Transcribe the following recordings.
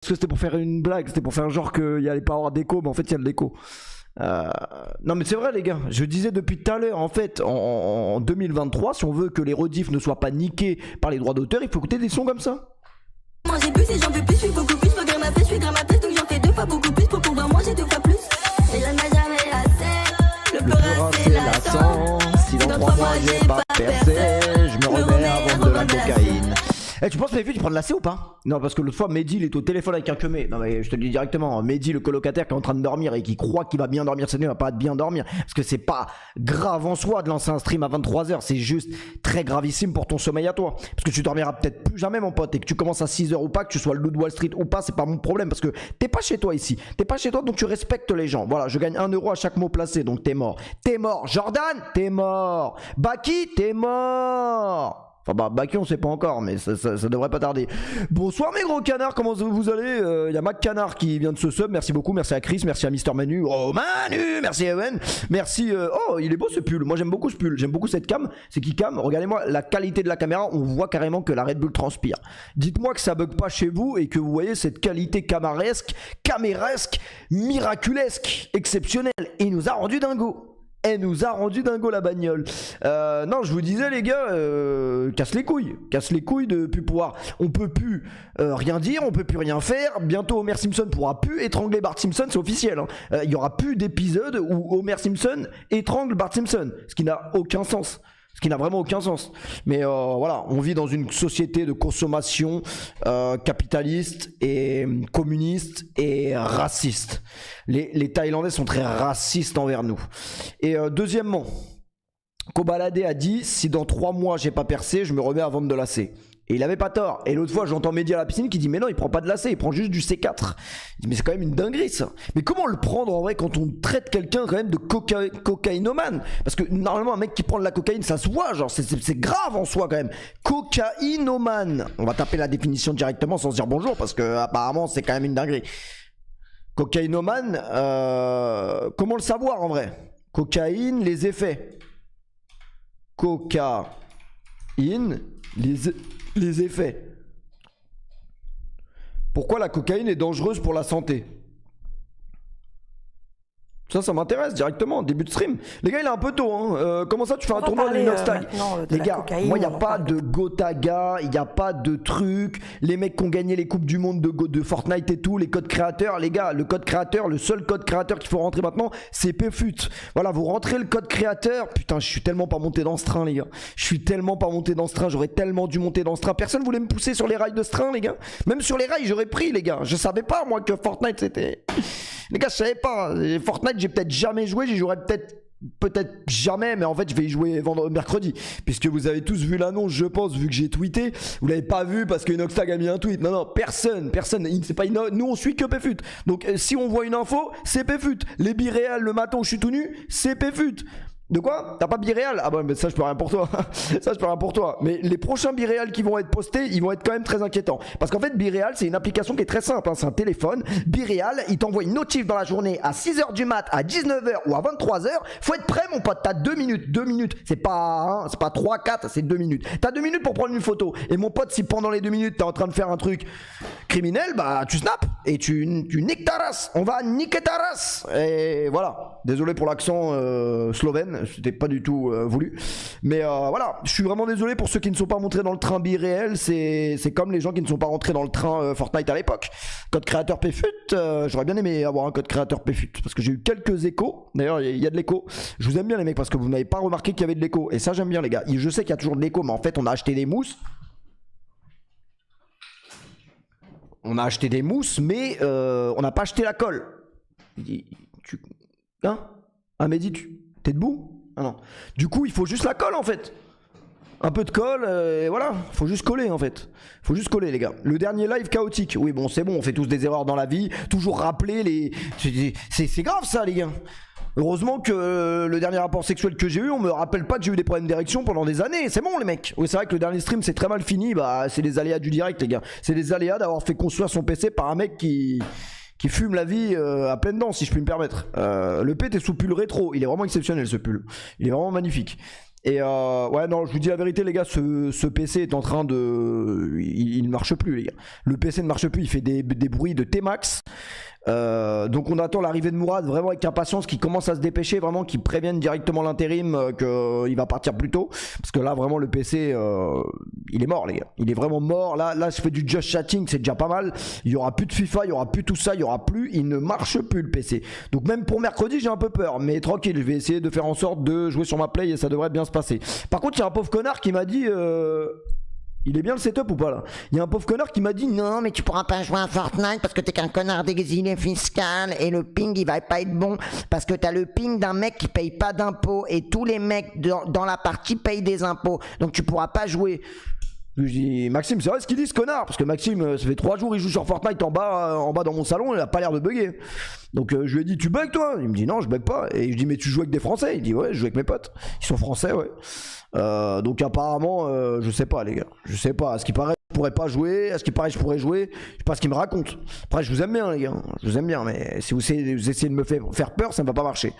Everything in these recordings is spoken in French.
que c'était pour faire une blague, c'était pour faire genre qu'il allait pas avoir d'écho, mais en fait il y a de l'écho. Non mais c'est vrai les gars, je disais depuis tout à l'heure, en fait en 2023, si on veut que les rediffs ne soient pas niqués par les droits d'auteur, il faut écouter des sons comme ça. Moi j'ai plus et j'en veux plus, je suis beaucoup plus, faut grimper ma fesse, je suis grimper ma fesse, donc j'en fais 2 fois beaucoup plus pour pouvoir manger 2 fois plus. Et je ne m'a jamais lassé, le peur c'est lassant. Si dans 3 mois j'ai pas percé, je me remets à vendre de la cocaïne. Eh, tu penses que Mehdi tu prends de l'AC ou pas? Non, parce que l'autre fois Mehdi il est au téléphone avec un queumé. Non mais je te le dis directement, Mehdi le colocataire qui est en train de dormir et qui croit qu'il va bien dormir cette nuit, il va pas bien dormir. Parce que c'est pas grave en soi de lancer un stream à 23h, c'est juste très gravissime pour ton sommeil à toi. Parce que tu dormiras peut-être plus jamais mon pote, et que tu commences à 6h ou pas, que tu sois le loup de Wall Street ou pas, c'est pas mon problème. Parce que t'es pas chez toi ici, t'es pas chez toi donc tu respectes les gens. Voilà, je gagne 1 euro à chaque mot placé, donc t'es mort. T'es mort, Jordan, t'es mort. Baki, t'es mort. Enfin bah Baki on sait pas encore mais ça devrait pas tarder. Bonsoir mes gros canards, comment vous allez? Y a Mac Canard qui vient de se sub, merci beaucoup, merci à Chris, merci à Mister Manu, oh Manu, merci à Ewen, merci, oh il est beau ce pull, moi j'aime beaucoup ce pull, j'aime beaucoup cette cam, c'est qui cam? Regardez-moi la qualité de la caméra, on voit carrément que la Red Bull transpire. Dites-moi que ça bug pas chez vous et que vous voyez cette qualité caméresque, miraculesque, exceptionnelle, et il nous a rendu dingo. Elle nous a rendu dingo la bagnole. Non, je vous disais les gars, casse les couilles de plus pouvoir. On peut plus rien dire, on peut plus rien faire. Bientôt Homer Simpson pourra plus étrangler Bart Simpson, c'est officiel. Il y aura plus d'épisode où Homer Simpson étrangle Bart Simpson, ce qui n'a aucun sens. Ce qui n'a vraiment aucun sens. Mais voilà, on vit dans une société de consommation capitaliste et communiste et raciste. Les Thaïlandais sont très racistes envers nous. Et deuxièmement, Kobalade a dit, si dans 3 mois j'ai pas percé, je me remets à vendre de l'AC. Et il avait pas tort. Et l'autre fois, j'entends Mehdi à la piscine qui dit mais non, il prend pas de l'AC, il prend juste du C4. Je dis, mais c'est quand même une dinguerie ça. Mais comment le prendre en vrai quand on traite quelqu'un quand même de cocaïnomane? Parce que normalement, un mec qui prend de la cocaïne, ça se voit, genre c'est grave en soi quand même. Cocaïnomane. On va taper la définition directement sans se dire bonjour parce que apparemment c'est quand même une dinguerie. Cocaïnomane, comment le savoir en vrai? Cocaïne, les effets. Cocaïne, les effets. Pourquoi la cocaïne est dangereuse pour la santé? Ça m'intéresse directement, début de stream. Les gars, il est un peu tôt, hein. Comment ça, tu fais un tournoi d'Inox Tag? Les gars, moi, il n'y a pas de Gotaga, il n'y a pas de truc. Les mecs qui ont gagné les Coupes du Monde de Fortnite et tout, les codes créateurs. Les gars, le code créateur, le seul code créateur qu'il faut rentrer maintenant, c'est PFUT. Voilà, vous rentrez le code créateur. Putain, je suis tellement pas monté dans ce train, les gars. Je suis tellement pas monté dans ce train. J'aurais tellement dû monter dans ce train. Personne voulait me pousser sur les rails de ce train, les gars. Même sur les rails, j'aurais pris, les gars. Je savais pas, moi, que Fortnite, c'était... Les gars, je savais pas. Fortnite, j'ai peut-être jamais joué, j'y jouerai peut-être jamais, mais en fait je vais y jouer mercredi, puisque vous avez tous vu l'annonce, je pense, vu que j'ai tweeté. Vous l'avez pas vu parce que Inoxtag a mis un tweet. Non, personne, c'est pas nous on suit que PFUT. Donc si on voit une info, c'est PFUT. Les biréals le matin où je suis tout nu, c'est PFUT. De quoi? T'as pas biréal? Ah bah mais ça je peux rien pour toi. Ça je peux rien pour toi. Mais les prochains biréals qui vont être postés, ils vont être quand même très inquiétants. Parce qu'en fait biréal c'est une application qui est très simple, hein. C'est un téléphone. Biréal, il t'envoie une notif dans la journée à 6h du mat, à 19h ou à 23h. Faut être prêt mon pote, t'as 2 minutes. 2 minutes. C'est pas 3, 4, c'est 2 minutes. T'as 2 minutes pour prendre une photo. Et mon pote, si pendant les 2 minutes t'es en train de faire un truc criminel, bah tu snaps et tu niques ta race. On va niquer ta race. Et voilà. Désolé pour l'accent slovène. C'était pas du tout voulu, mais voilà, je suis vraiment désolé pour ceux qui ne sont pas montrés dans le train biréel. C'est comme les gens qui ne sont pas rentrés dans le train Fortnite à l'époque. Code créateur PFUT, j'aurais bien aimé avoir un code créateur PFUT parce que j'ai eu quelques échos. D'ailleurs il y a de l'écho. Je vous aime bien les mecs parce que vous n'avez pas remarqué qu'il y avait de l'écho, et ça j'aime bien les gars. Je sais qu'il y a toujours de l'écho, mais en fait on a acheté des mousses. Mais on n'a pas acheté la colle. Hein? Ah Mehdi, t'es debout? Ah non. Du coup, il faut juste la colle en fait. Un peu de colle, et voilà. Faut juste coller en fait. Faut juste coller, les gars. Le dernier live chaotique. Oui, bon, c'est bon, on fait tous des erreurs dans la vie. Toujours rappeler les. C'est grave ça, les gars. Heureusement que le dernier rapport sexuel que j'ai eu, on me rappelle pas que j'ai eu des problèmes d'érection pendant des années. C'est bon, les mecs. Oui, c'est vrai que le dernier stream, c'est très mal fini. Bah, c'est les aléas du direct, les gars. C'est les aléas d'avoir fait construire son PC par un mec qui fume la vie à pleines dents, si je puis me permettre. Le P, t'es sous pull rétro. Il est vraiment exceptionnel, ce pull. Il est vraiment magnifique. Et ouais, non, je vous dis la vérité, les gars, ce PC est en train de. Il ne marche plus, les gars. Le PC ne marche plus, il fait des bruits de T-Max. Donc on attend l'arrivée de Mourad vraiment avec impatience, qui commence à se dépêcher, vraiment, qui prévienne directement l'intérim qu'il va partir plus tôt. Parce que là, vraiment, le PC, il est mort, les gars. Il est vraiment mort. Là, je fais du just chatting, c'est déjà pas mal. Il y aura plus de FIFA, il y aura plus tout ça, il y aura plus. Il ne marche plus, le PC. Donc même pour mercredi, j'ai un peu peur. Mais tranquille, je vais essayer de faire en sorte de jouer sur ma play et ça devrait bien se passer. Par contre, il y a un pauvre connard qui m'a dit il est bien le setup ou pas là? Il y a un pauvre connard qui m'a dit non mais tu pourras pas jouer à Fortnite parce que t'es qu'un connard d'exilé fiscal et le ping il va pas être bon parce que t'as le ping d'un mec qui paye pas d'impôts et tous les mecs dans la partie payent des impôts, donc tu pourras pas jouer. Je dis Maxime, c'est vrai ce qu'il dit ce connard? Parce que Maxime, ça fait 3 jours il joue sur Fortnite en bas dans mon salon, il a pas l'air de bugger. Donc je lui ai dit tu bugs toi? Il me dit non je bug pas. Et je dis mais tu joues avec des Français? Il dit ouais je joue avec mes potes, ils sont français ouais. Donc apparemment je sais pas les gars, je sais pas, à ce qui paraît je pourrais pas jouer, à ce qui paraît je pourrais jouer, je sais pas ce qu'il me raconte. Après je vous aime bien les gars, je vous aime bien, mais si vous essayez de me faire peur ça ne va pas marcher.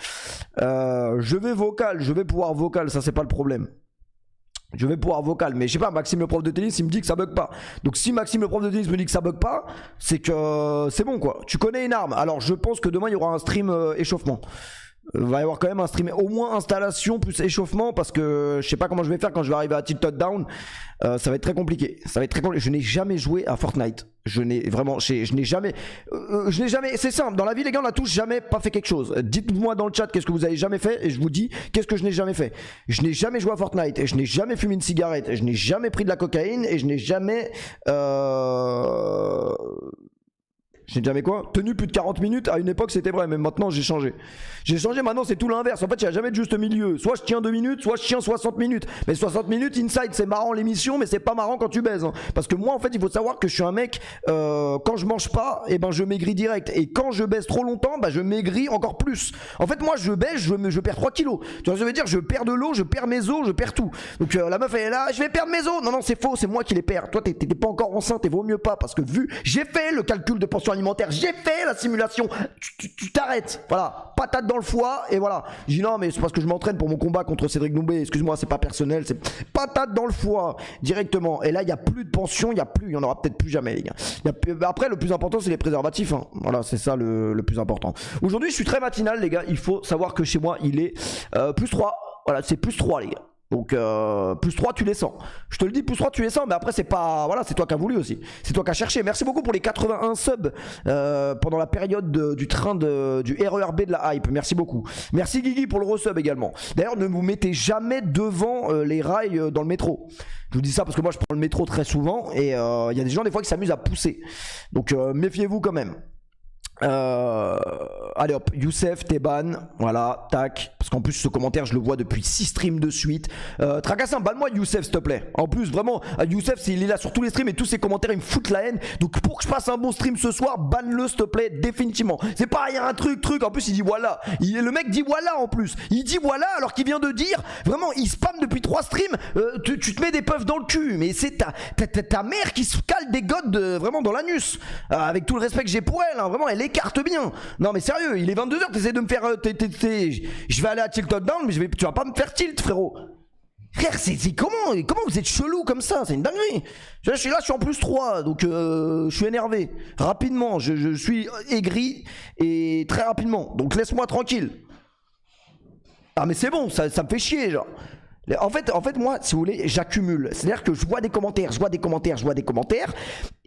Je vais vocal, je vais pouvoir vocal, ça c'est pas le problème. Je vais pouvoir vocal, mais je sais pas, Maxime le prof de tennis il me dit que ça bug pas. Donc si Maxime le prof de tennis me dit que ça bug pas, c'est que c'est bon quoi. Tu connais une arme. Alors je pense que demain il y aura un stream échauffement. Il va y avoir quand même un stream, au moins installation plus échauffement, parce que je sais pas comment je vais faire quand je vais arriver à Tilted Down. Ça va être très compliqué. Ça va être très compliqué. Je n'ai jamais joué à Fortnite. Je n'ai jamais. C'est simple. Dans la vie, les gars, on n'a tous jamais pas fait quelque chose. Dites-moi dans le chat qu'est-ce que vous avez jamais fait, et je vous dis qu'est-ce que je n'ai jamais fait. Je n'ai jamais joué à Fortnite, et je n'ai jamais fumé une cigarette, et je n'ai jamais pris de la cocaïne, et je n'ai jamais. J'ai jamais quoi? Tenu plus de 40 minutes, à une époque c'était vrai, mais maintenant j'ai changé. J'ai changé, maintenant c'est tout l'inverse. En fait, il n'y a jamais de juste milieu. Soit je tiens 2 minutes, soit je tiens 60 minutes. Mais 60 minutes inside, c'est marrant l'émission, mais c'est pas marrant quand tu baises. Hein. Parce que moi, en fait, il faut savoir que je suis un mec, quand je mange pas, et ben je maigris direct. Et quand je baise trop longtemps, bah je maigris encore plus. En fait, moi je baise, je perds 3 kilos. Tu vois ce que je veux dire? Je perds de l'eau, je perds mes os, je perds tout. Donc la meuf elle est là, je vais perdre mes os. Non, non, c'est faux, c'est moi qui les perds. Toi, t'es pas encore enceinte et vaut mieux pas. Parce que j'ai fait le calcul de pension alimentaire, j'ai fait la simulation, tu t'arrêtes, voilà, patate dans le foie, et voilà. Je dis non, mais c'est parce que je m'entraîne pour mon combat contre Cédric Doumbé, excuse-moi, c'est pas personnel, c'est patate dans le foie, directement. Et là, il n'y a plus de pension, il n'y en aura peut-être plus jamais, les gars. Après, le plus important, c'est les préservatifs, hein. Voilà, c'est ça le plus important. Aujourd'hui, je suis très matinal, les gars, il faut savoir que chez moi, il est plus 3, voilà, c'est plus 3, les gars. Donc plus 3 tu les sens. Je te le dis, plus 3 tu les sens. Mais après c'est pas. Voilà, c'est toi qui as voulu aussi. C'est toi qui as cherché. Merci beaucoup pour les 81 subs pendant la période du train du RERB de la hype. Merci beaucoup. Merci Guigui pour le resub également. D'ailleurs ne vous mettez jamais devant les rails dans le métro. Je vous dis ça parce que moi je prends le métro très souvent. Et il y a des gens des fois qui s'amusent à pousser. Donc méfiez-vous quand même. Allez hop, Youssef, Teban, voilà, tac. Parce qu'en plus ce commentaire je le vois depuis 6 streams de suite. Tracassin, banne-moi Youssef s'il te plaît. En plus vraiment, Youssef il est là sur tous les streams et tous ses commentaires ils me foutent la haine. Donc pour que je passe un bon stream ce soir, banne-le s'il te plaît, définitivement. C'est pas il y a un truc, en plus il dit voilà. Le mec dit voilà en plus. Il dit voilà alors qu'il vient de dire, vraiment il spam depuis 3 streams, tu te mets des puffs dans le cul. Mais c'est ta mère qui se cale des godes vraiment dans l'anus. Avec tout le respect que j'ai pour elle, hein, vraiment elle écarte bien. Non mais sérieux, il est 22h, t'essaies de me faire je vais aller à Tilted Down mais tu vas pas me faire tilt frérot. Frère, c'est comment vous êtes chelou comme ça? C'est une dinguerie. Je suis là, je suis en plus 3, donc je suis énervé. Rapidement, je suis aigri et très rapidement. Donc laisse-moi tranquille. Ah mais c'est bon, ça me fait chier genre. En fait moi, si vous voulez, j'accumule. C'est-à-dire que je vois des commentaires,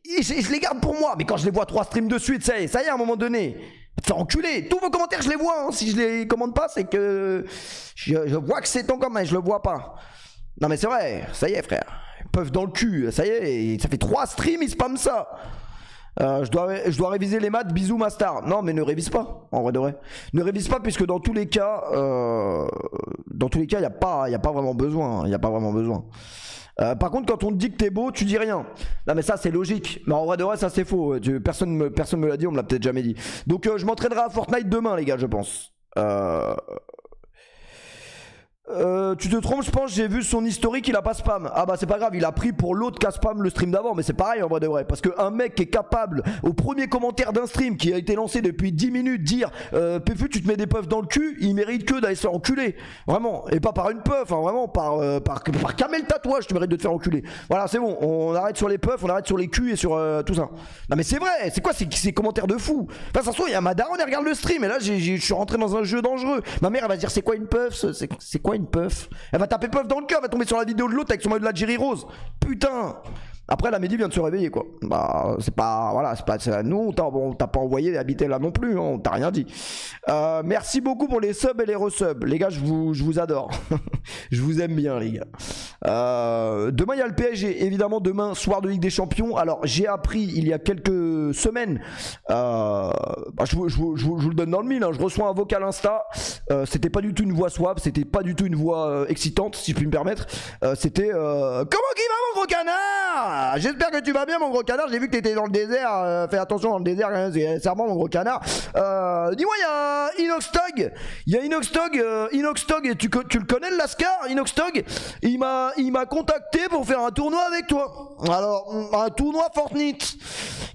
et je les garde pour moi. Mais quand je les vois 3 streams de suite, ça y est, à un moment donné, te faire enculer. Tous vos commentaires, je les vois. Hein. Si je les commande pas, c'est que je vois que c'est ton comment, je le vois pas. Non mais c'est vrai, ça y est frère. Ils peuvent dans le cul, ça y est, ça fait 3 streams, ils spamment ça. Je dois réviser les maths, bisous ma star. Non mais ne révise pas, en vrai de vrai. Ne révise pas puisque dans tous les cas, il n'y a pas vraiment besoin. Par contre quand on te dit que t'es beau, tu dis rien. Non mais ça c'est logique. Mais en vrai de vrai ça c'est faux. Personne me l'a dit, on me l'a peut-être jamais dit. Donc je m'entraînerai à Fortnite demain les gars je pense. Tu te trompes, je pense, j'ai vu son historique, il a pas spam. Ah bah c'est pas grave, il a pris pour l'autre qui a spam le stream d'avant, mais c'est pareil en vrai de vrai. Parce qu'un mec qui est capable, au premier commentaire d'un stream qui a été lancé depuis 10 minutes, dire Péfu tu te mets des puffs dans le cul, il mérite que d'aller se faire enculer. Vraiment, et pas par une puff, hein, vraiment, par Kamel Tatouage, tu mérites de te faire enculer. Voilà, c'est bon, on arrête sur les puffs, on arrête sur les culs et sur tout ça. Non mais c'est vrai, c'est quoi ces commentaires de fou? Enfin, ça se trouve, il y a ma daronne, elle regarde le stream, et là je suis rentré dans un jeu dangereux. Ma mère, elle va se dire c'est quoi une puff? C'est quoi une puff? Elle va taper puff dans le cœur, elle va tomber sur la vidéo de l'autre avec son maillot de la Jerry Rose. Putain! Après, la Mehdi vient de se réveiller, quoi. Bah, c'est pas. Voilà, c'est pas. Nous, on t'a pas envoyé habiter là non plus, hein, on t'a rien dit. Merci beaucoup pour les subs et les resubs. Les gars, je vous adore. Je vous aime bien, les gars. Demain, il y a le PSG. Évidemment, demain, soir de Ligue des Champions. Alors, j'ai appris il y a quelques semaines. Je vous le donne dans le mille. Hein, je reçois un vocal Insta. C'était pas du tout une voix suave. C'était pas du tout une voix excitante, si je puis me permettre. C'était. Comment qu'il va, mon gros canard? J'espère que tu vas bien, mon gros canard. J'ai vu que t'étais dans le désert. Fais attention dans le désert, hein, c'est serment, mon gros canard. Dis-moi, il y a Inoxtog. Il y a Inoxtog. Inoxtog, tu le connais, le Lascar? Inoxtog, il m'a contacté pour faire un tournoi avec toi. Alors, un tournoi Fortnite.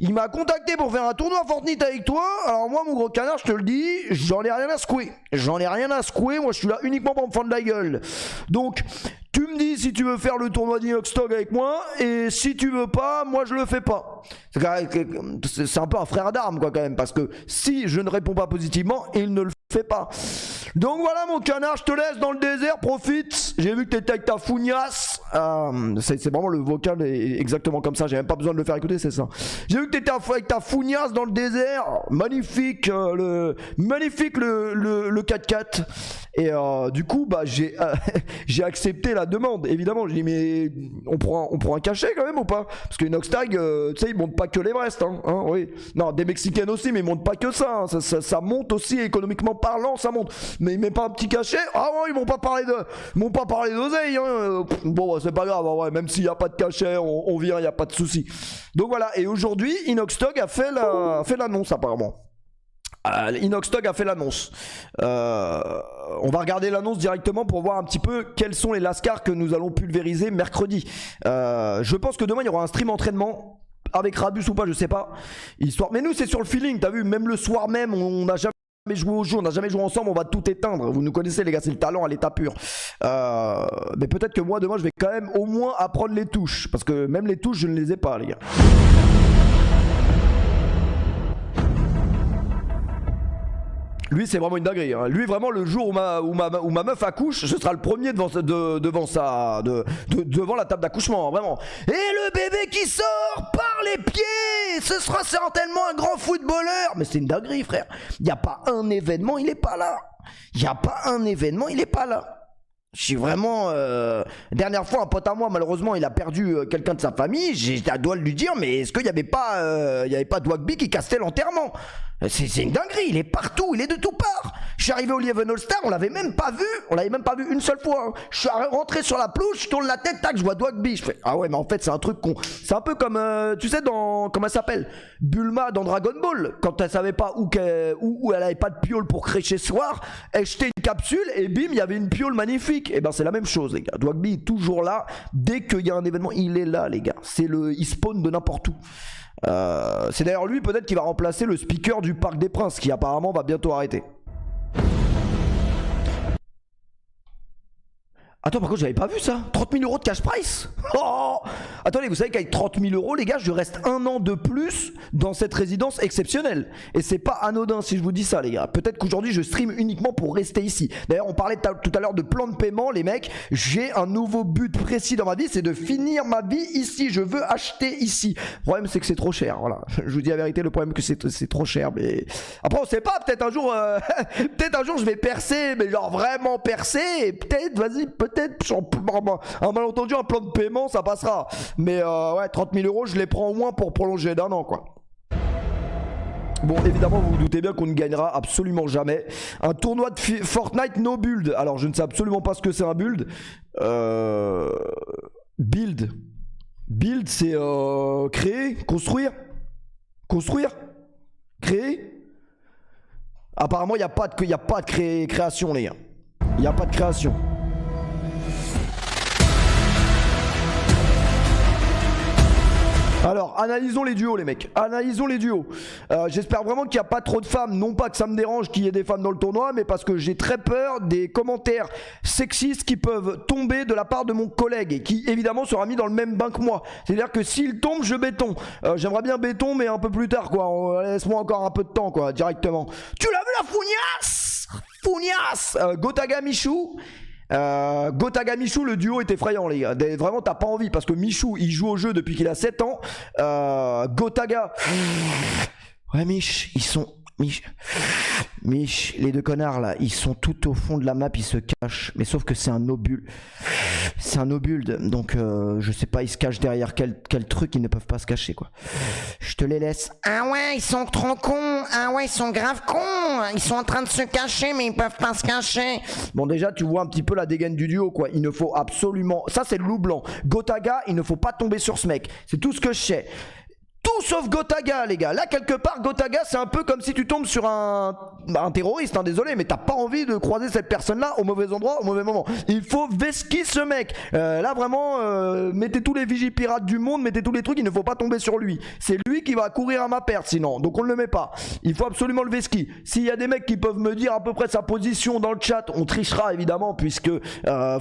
Il m'a contacté pour faire un tournoi Fortnite avec toi. Alors, moi, mon gros canard, je te le dis, j'en ai rien à secouer. J'en ai rien à secouer. Moi, je suis là uniquement pour me fendre la gueule. Donc, tu me dis si tu veux faire le tournoi d'Inoxtog avec moi, et si tu veux pas, moi je le fais pas. C'est un peu un frère d'armes, quoi, quand même, parce que si je ne réponds pas positivement, il ne le fait pas. Donc voilà, mon canard, je te laisse dans le désert, profite. J'ai vu que t'étais avec ta fougnasse. C'est vraiment le vocal est exactement comme ça, j'ai même pas besoin de le faire écouter, c'est ça. J'ai vu que t'étais avec ta fougnasse dans le désert. Magnifique, le 4x4. Et du coup, bah j'ai accepté la demande. Évidemment, j'ai dit mais on prend un cachet quand même ou pas? Parce que Inoxtag, tu sais, ils montent pas que l'Everest, hein, oui. Non, des Mexicaines aussi, mais ils montent pas que ça, hein. Ça monte aussi économiquement parlant, ça monte. Mais ils mettent pas un petit cachet? Ah ouais, ils m'ont pas parlé d'oseille, hein. Bon, bah, c'est pas grave, ouais, même s'il y a pas de cachet, on vient, il y a pas de souci. Donc voilà. Et aujourd'hui, Inoxtag a fait l'annonce apparemment. Inoxtag a fait l'annonce. On va regarder l'annonce directement pour voir un petit peu quels sont les lascars que nous allons pulvériser mercredi. Je pense que demain il y aura un stream entraînement avec Rabus ou pas, je sais pas. Histoire. Mais nous c'est sur le feeling, t'as vu, même le soir même, on n'a jamais joué au jeu, on n'a jamais joué ensemble, on va tout éteindre. Vous nous connaissez les gars, c'est le talent à l'état pur. Mais peut-être que moi demain je vais quand même au moins apprendre les touches, parce que même les touches je ne les ai pas, les gars. Lui c'est vraiment une dinguerie, hein. Lui vraiment le jour où ma meuf accouche, je serai le premier devant la table d'accouchement, hein, vraiment. Et le bébé qui sort par les pieds, ce sera certainement un grand footballeur. Mais c'est une dinguerie, frère. Il n'y a pas un événement, il est pas là. Il n'y a pas un événement, il est pas là. Je suis vraiment... Dernière fois, un pote à moi, malheureusement, il a perdu quelqu'un de sa famille. J'étais à doigt de lui dire, mais est-ce qu'il n'y avait pas Dwagby qui cassait l'enterrement? C'est une dinguerie, il est partout, il est de tout part. Je suis arrivé au Lieven All Star, on l'avait même pas vu une seule fois, hein. Je suis rentré sur la pelouse, je tourne la tête, tac, je vois Dwagby. Je fais, ah ouais, mais en fait, c'est un truc con. C'est un peu comme, tu sais, comment elle s'appelle, Bulma dans Dragon Ball. Quand elle savait pas où elle avait pas de piole pour créer chez Soir, elle jetait une capsule et bim, il y avait une piole magnifique. Et ben, c'est la même chose, les gars. Dwagby est toujours là. Dès qu'il y a un événement, il est là, les gars. Il spawn de n'importe où. C'est d'ailleurs lui peut-être qui va remplacer le speaker du Parc des Princes qui apparemment va bientôt arrêter. Attends, par contre, j'avais pas vu ça. 30 000 € de cash price. Oh, attendez, vous savez qu'avec 30 000 € les gars, je reste un an de plus dans cette résidence exceptionnelle. Et c'est pas anodin si je vous dis ça, les gars. Peut-être qu'aujourd'hui, je stream uniquement pour rester ici. D'ailleurs, on parlait tout à l'heure de plan de paiement, les mecs. J'ai un nouveau but précis dans ma vie, c'est de finir ma vie ici. Je veux acheter ici. Le problème, c'est que c'est trop cher. Voilà. Je vous dis la vérité, le problème, c'est que c'est trop cher. Mais après, on sait pas. Peut-être un jour, je vais percer, mais genre vraiment percer. Et peut-être, vas-y, peut-être un malentendu, un plan de paiement, ça passera. Mais ouais, 30 000 €, je les prends au moins pour prolonger d'un an, quoi. Bon, évidemment, vous vous doutez bien qu'on ne gagnera absolument jamais. Un tournoi de Fortnite no build. Alors, je ne sais absolument pas ce que c'est un build. Build, c'est créer, construire, créer. Apparemment, il n'y a pas de création, les gars. Il n'y a pas de création. Alors, analysons les duos les mecs, analysons les duos. J'espère vraiment qu'il n'y a pas trop de femmes, non pas que ça me dérange qu'il y ait des femmes dans le tournoi, mais parce que j'ai très peur des commentaires sexistes qui peuvent tomber de la part de mon collègue et qui évidemment sera mis dans le même bain que moi. C'est-à-dire que s'il tombe, je béton. J'aimerais bien béton mais un peu plus tard quoi, laisse-moi encore un peu de temps quoi, directement. Tu l'as vu la fougnasse? Fougnasse Gotaga Michou. Gotaga Michou, le duo est effrayant les gars. Vraiment t'as pas envie parce que Michou il joue au jeu depuis qu'il a 7 ans. Gotaga, ouais Mich, ils sont Mich, les deux connards là, ils sont tout au fond de la map, ils se cachent. Mais sauf que c'est un obul. C'est un obuld, donc je sais pas, ils se cachent derrière quel truc, ils ne peuvent pas se cacher quoi. Je te les laisse. Ah ouais, ils sont trop cons. Ah ouais, ils sont grave cons. Ils sont en train de se cacher, mais ils peuvent pas se cacher. Bon déjà tu vois un petit peu la dégaine du duo quoi. Il ne faut absolument, ça c'est le loup blanc. Gotaga, il ne faut pas tomber sur ce mec. C'est tout ce que je sais. Tout sauf Gotaga les gars. Là quelque part Gotaga c'est un peu comme si tu tombes sur un terroriste hein, désolé mais t'as pas envie de croiser cette personne là au mauvais endroit au mauvais moment. Il faut vesquer ce mec. Là vraiment mettez tous les vigipirates du monde, mettez tous les trucs, il ne faut pas tomber sur lui. C'est lui qui va courir à ma perte sinon, donc on ne le met pas. Il faut absolument le vesquer. S'il y a des mecs qui peuvent me dire à peu près sa position dans le chat, on trichera évidemment puisque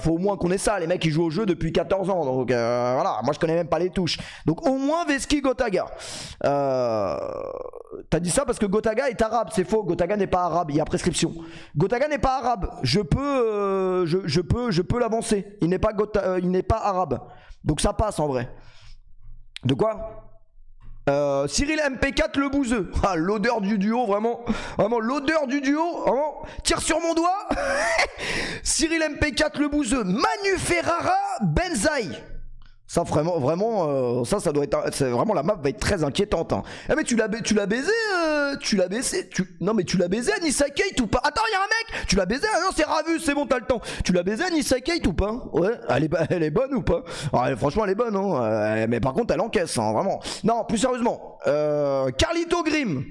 faut au moins qu'on ait ça. Les mecs ils jouent au jeu depuis 14 ans donc voilà, moi je connais même pas les touches. Donc au moins vesquer Gotaga. T'as dit ça parce que Gotaga est arabe, c'est faux. Gotaga n'est pas arabe, il y a prescription. Gotaga n'est pas arabe. Je peux l'avancer. Il n'est pas arabe. Donc ça passe en vrai. De quoi? Cyril MP4 le bouseux. Ah l'odeur du duo vraiment l'odeur du duo vraiment. Tire sur mon doigt. Cyril MP4 le bouseux. Manu Ferrara Benzaï. Ça vraiment ça doit être vraiment la map va être très inquiétante hein. Eh mais tu l'as baisé non mais tu l'as baisé Anissa Kate ou pas? Attends y'a un mec, tu l'as baisé? Ah non c'est Ravus, c'est bon t'as le temps. Tu l'as baisé Anissa Kate ou pas? Ouais, elle est bonne ou pas? Franchement elle est bonne hein. Mais par contre elle encaisse hein, vraiment. Non plus sérieusement, Carlito Grim.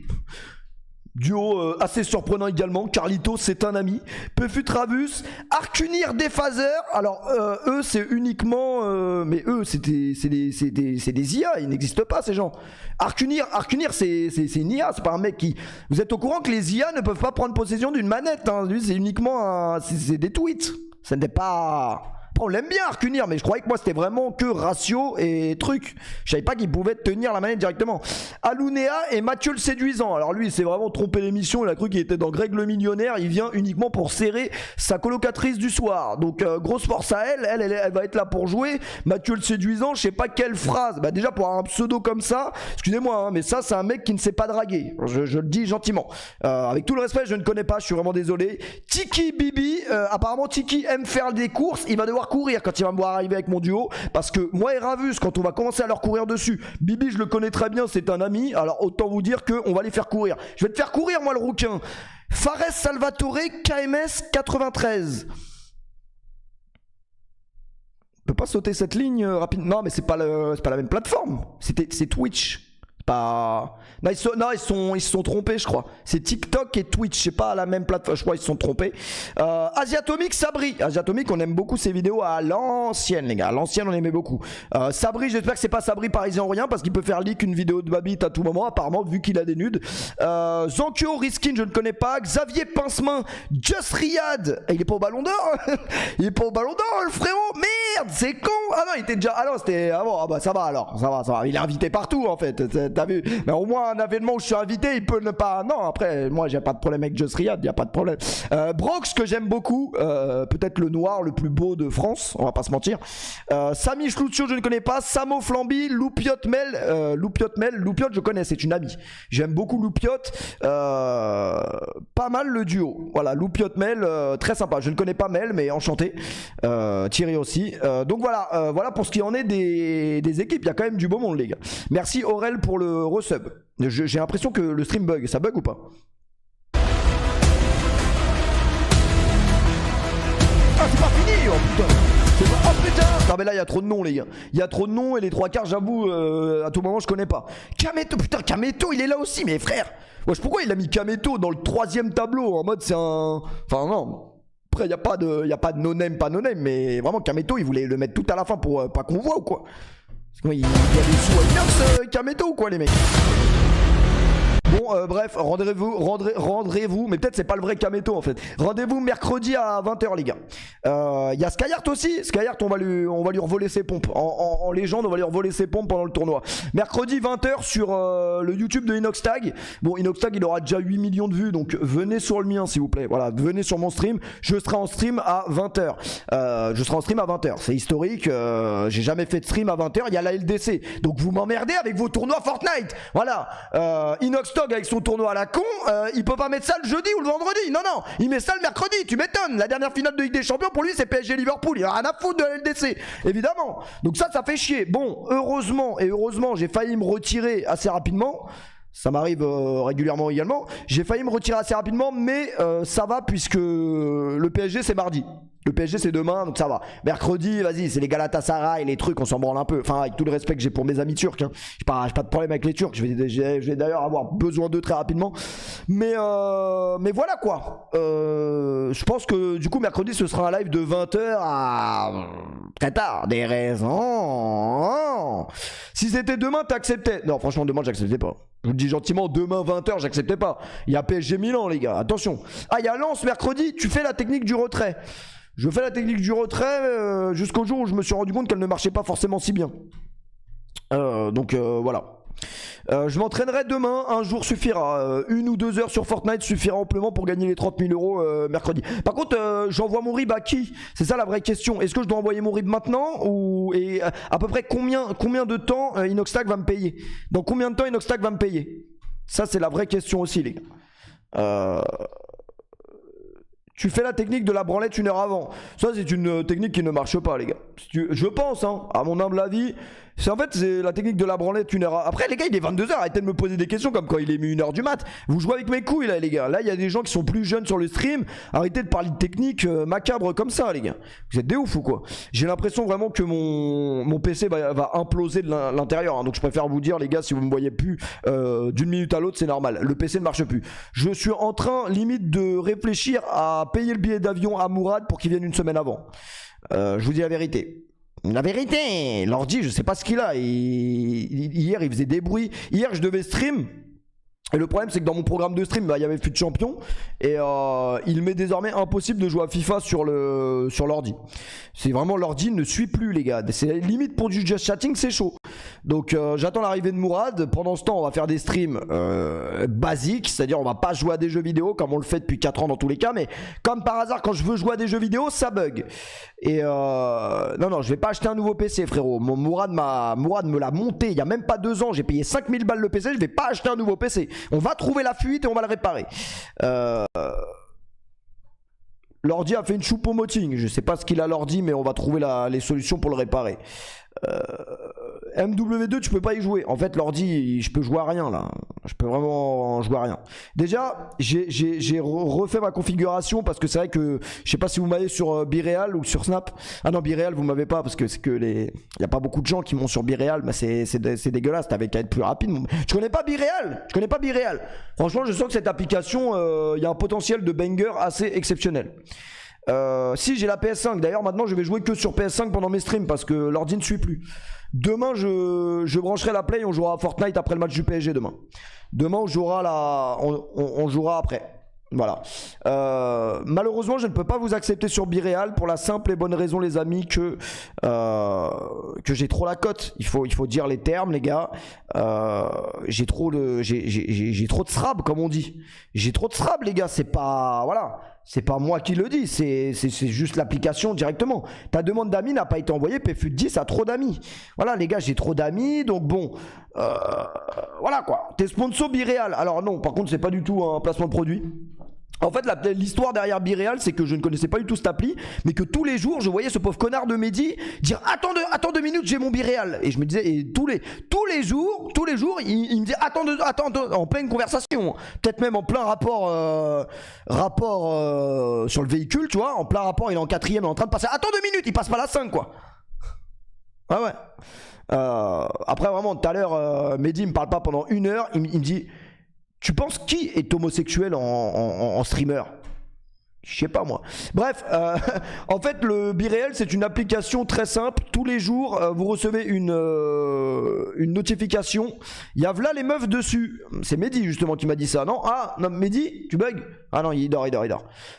Duo assez surprenant également. Carlito c'est un ami. Pefut Ravus, Arcunir Déphaser. Alors eux c'est uniquement mais eux c'est des IA, ils n'existent pas ces gens. Arcunir c'est une IA, c'est pas un mec qui. Vous êtes au courant que les IA ne peuvent pas prendre possession d'une manette hein. Lui c'est uniquement c'est des tweets. Ça n'est pas. On l'aime bien Arcunir, mais je croyais que moi c'était vraiment que ratio et truc. Je savais pas qu'il pouvait tenir la manette directement. Alunéa et Mathieu le séduisant. Alors lui il s'est vraiment trompé l'émission, il a cru qu'il était dans Greg le millionnaire. Il vient uniquement pour serrer sa colocatrice du soir. Donc grosse force à elle va être là pour jouer. Mathieu le séduisant, je sais pas quelle phrase. Bah déjà pour un pseudo comme ça, excusez-moi hein, mais ça c'est un mec qui ne sait pas draguer. Je le dis gentiment. Avec tout le respect, je ne connais pas, je suis vraiment désolé. Tiki Bibi, apparemment Tiki aime faire des courses, il va devoir courir quand il va me voir arriver avec mon duo parce que moi et Ravus quand on va commencer à leur courir dessus, Bibi je le connais très bien, c'est un ami, alors autant vous dire qu'on va les faire courir. Je vais te faire courir moi le rouquin. Fares Salvatore KMS 93. On peut pas sauter cette ligne rapidement. Non mais c'est pas la même plateforme, c'est Twitch. Pas... Non, ils se sont trompés, je crois. C'est TikTok et Twitch, je sais pas la même plateforme. Je crois qu'ils se sont trompés. Asiatomic, Sabri. Asiatomic, on aime beaucoup ses vidéos à l'ancienne, les gars. À l'ancienne, on aimait beaucoup. Sabri, j'espère que c'est pas Sabri parisien ou rien parce qu'il peut faire leak une vidéo de Babit à tout moment, apparemment, vu qu'il a des nudes. Zankyo, Riskin, je ne connais pas. Xavier Pincemain, Just Riyad. Il est pas au Ballon d'Or. Il est pas au Ballon d'Or, le frérot. Merde, c'est con. Ah non, il était déjà. Ah non, c'était. Ah bon, ah bah ça va alors. Ça va. Il est invité partout en fait. T'as vu? Mais au moins un événement où je suis invité, il peut ne pas. Non, après, moi j'ai pas de problème avec Just Riyad, y a pas de problème. Brox que j'aime beaucoup, peut-être le noir le plus beau de France, on va pas se mentir. Samy Schlutzio, je ne connais pas. Samo Flamby, Loupiot Mel, Loupiot je connais, c'est une amie. J'aime beaucoup Loupiot. Pas mal le duo. Voilà, Loupiot Mel, très sympa. Je ne connais pas Mel, mais enchanté. Thierry aussi. Donc voilà, voilà pour ce qui en est des équipes. Il y a quand même du beau monde, les gars. Merci Aurel pour le resub. J'ai l'impression que le stream bug. Ça bug ou pas? Ah, c'est pas fini! Oh putain! Oh putain! Non mais là il y a trop de noms les gars. Il y a trop de noms et les trois quarts j'avoue à tout moment je connais pas. Kameto, putain Kameto il est là aussi mais frère. Wesh pourquoi il a mis Kameto dans le troisième tableau en mode c'est un... Enfin non. Après il y a pas de no name pas no name mais vraiment Kameto il voulait le mettre tout à la fin pour pas qu'on voit ou quoi. Il y a des sous à Inox Kameto ou quoi les mecs? Bon, bref, rendez-vous, mais peut-être c'est pas le vrai Kameto en fait. Rendez-vous mercredi à 20h, les gars. Il y a Skyheart aussi. Skyheart, on va lui revoler ses pompes. En légende, on va lui revoler ses pompes pendant le tournoi. Mercredi 20h sur le YouTube de Inoxtag. Bon, Inoxtag, il aura déjà 8 millions de vues, donc venez sur le mien s'il vous plaît. Voilà, venez sur mon stream. Je serai en stream à 20h. Je serai en stream à 20h. C'est historique. J'ai jamais fait de stream à 20h. Il y a la LDC. Donc vous m'emmerdez avec vos tournois Fortnite. Voilà. Inoxtag avec son tournoi à la con, il peut pas mettre ça le jeudi ou le vendredi. Non, il met ça le mercredi. Tu m'étonnes. La dernière finale de Ligue des Champions pour lui, c'est PSG Liverpool. Il a rien à foutre de la LDC, évidemment. Donc ça fait chier. Bon, heureusement, j'ai failli me retirer assez rapidement. Ça m'arrive régulièrement également. J'ai failli me retirer assez rapidement, mais ça va puisque le PSG c'est mardi. Le PSG c'est demain, donc ça va. Mercredi, vas-y, c'est les Galatasaray, les trucs, on s'en branle un peu. Enfin, avec tout le respect que j'ai pour mes amis turcs. Hein. J'ai pas de problème avec les Turcs. Je vais d'ailleurs avoir besoin d'eux très rapidement. Mais voilà quoi. Je pense que du coup, mercredi, ce sera un live de 20h à très tard. Des raisons. Si c'était demain, t'acceptais. Non, franchement, demain, j'acceptais pas. Je vous le dis gentiment, demain 20h, j'acceptais pas. Il y a PSG Milan, les gars, attention. Ah, il y a Lens mercredi, tu fais la technique du retrait. Je fais la technique du retrait jusqu'au jour où je me suis rendu compte qu'elle ne marchait pas forcément si bien. Donc voilà. Je m'entraînerai demain, un jour suffira. 1 ou 2 heures sur Fortnite suffira amplement pour gagner les 30 000 euros mercredi. Par contre, j'envoie mon RIB à qui? C'est ça la vraie question. Est-ce que je dois envoyer mon RIB maintenant et à peu près combien de temps Inoxtag va me payer? Dans combien de temps Inoxtag va me payer? Ça, c'est la vraie question aussi, les gars. Tu fais la technique de la branlette 1 heure avant. Ça, c'est une technique qui ne marche pas, les gars. Je pense, hein, à mon humble avis. En fait, c'est la technique de la branlette 1 heure avant. Après, les gars, il est 22h. Arrêtez de me poser des questions comme quand il est mis 1h du mat. Vous jouez avec mes couilles, là, les gars. Là, il y a des gens qui sont plus jeunes sur le stream. Arrêtez de parler de technique macabre comme ça, les gars. Vous êtes des ouf ou quoi? J'ai l'impression vraiment que mon PC va imploser de l'intérieur. Hein. Donc, je préfère vous dire, les gars, si vous me voyez plus d'une minute à l'autre, c'est normal. Le PC ne marche plus. Je suis en train, limite, de réfléchir à payer le billet d'avion à Mourad pour qu'il vienne une semaine avant. Je vous dis la vérité. La vérité, l'ordi, je sais pas ce qu'il a. Hier, il faisait des bruits. Hier, je devais stream. Et le problème, c'est que dans mon programme de stream, il y avait plus de champions. Et il m'est désormais impossible de jouer à FIFA sur l'ordi. C'est vraiment, l'ordi ne suit plus, les gars. C'est limite pour du just chatting, c'est chaud. Donc j'attends l'arrivée de Mourad. Pendant ce temps, on va faire des streams basiques. C'est-à-dire, on va pas jouer à des jeux vidéo comme on le fait depuis 4 ans dans tous les cas. Mais comme par hasard, quand je veux jouer à des jeux vidéo, ça bug. Et non, je vais pas acheter un nouveau PC, frérot. Mourad me l'a monté il y a même pas 2 ans. J'ai payé 5000 balles le PC. Je vais pas acheter un nouveau PC. On va trouver la fuite et on va le réparer. L'ordi a fait une choupo-moting. Je sais pas ce qu'il a l'ordi, mais on va trouver les solutions pour le réparer. MW2, tu peux pas y jouer. En fait, l'ordi, je peux jouer à rien là. Je peux vraiment jouer à rien. Déjà, j'ai refait ma configuration parce que c'est vrai que je sais pas si vous m'avez sur Bireal ou sur Snap. Ah non, Bireal, vous m'avez pas parce que c'est que il y a pas beaucoup de gens qui m'ont sur Bireal. Mais c'est dégueulasse. T'avais qu'à être plus rapide. Je connais pas Bireal. Je connais pas Bireal. Franchement, je sens que cette application, il y a un potentiel de banger assez exceptionnel. Si j'ai la PS5, d'ailleurs maintenant je vais jouer que sur PS5 pendant mes streams parce que l'ordi ne suit plus. Demain je brancherai la play, on jouera à Fortnite après le match du PSG demain. Demain on jouera après. Voilà. Malheureusement je ne peux pas vous accepter sur Bireal pour la simple et bonne raison les amis que j'ai trop la cote. Il faut dire les termes les gars. J'ai trop de srab comme on dit. J'ai trop de srab les gars, c'est pas voilà. C'est pas moi qui le dis, c'est juste l'application directement. Ta demande d'amis n'a pas été envoyée, PFUT10 a trop d'amis. Voilà les gars, j'ai trop d'amis, donc bon, voilà quoi. T'es sponsor Bireal. Alors non, par contre c'est pas du tout un placement de produit. En fait, l'histoire derrière Bireal, c'est que je ne connaissais pas du tout cette appli, mais que tous les jours, je voyais ce pauvre connard de Mehdi dire attends 2 minutes, j'ai mon Bireal. Et je me disais, et tous les jours, il me disait attends, en pleine conversation, peut-être même en plein rapport sur le véhicule, tu vois, en plein rapport, il est en 4ème, il est en train de passer. Attends 2 minutes, il passe pas la 5 quoi. Ah ouais. Après vraiment, tout à l'heure, Mehdi me parle pas pendant 1 heure, il me dit. Tu penses qui est homosexuel en streamer? Je sais pas moi. Bref, en fait le BeReal c'est une application très simple. Tous les jours vous recevez une notification. Il y a là les meufs dessus. C'est Mehdi justement qui m'a dit ça. Non? Ah non Mehdi, tu bugs? Ah non il dort.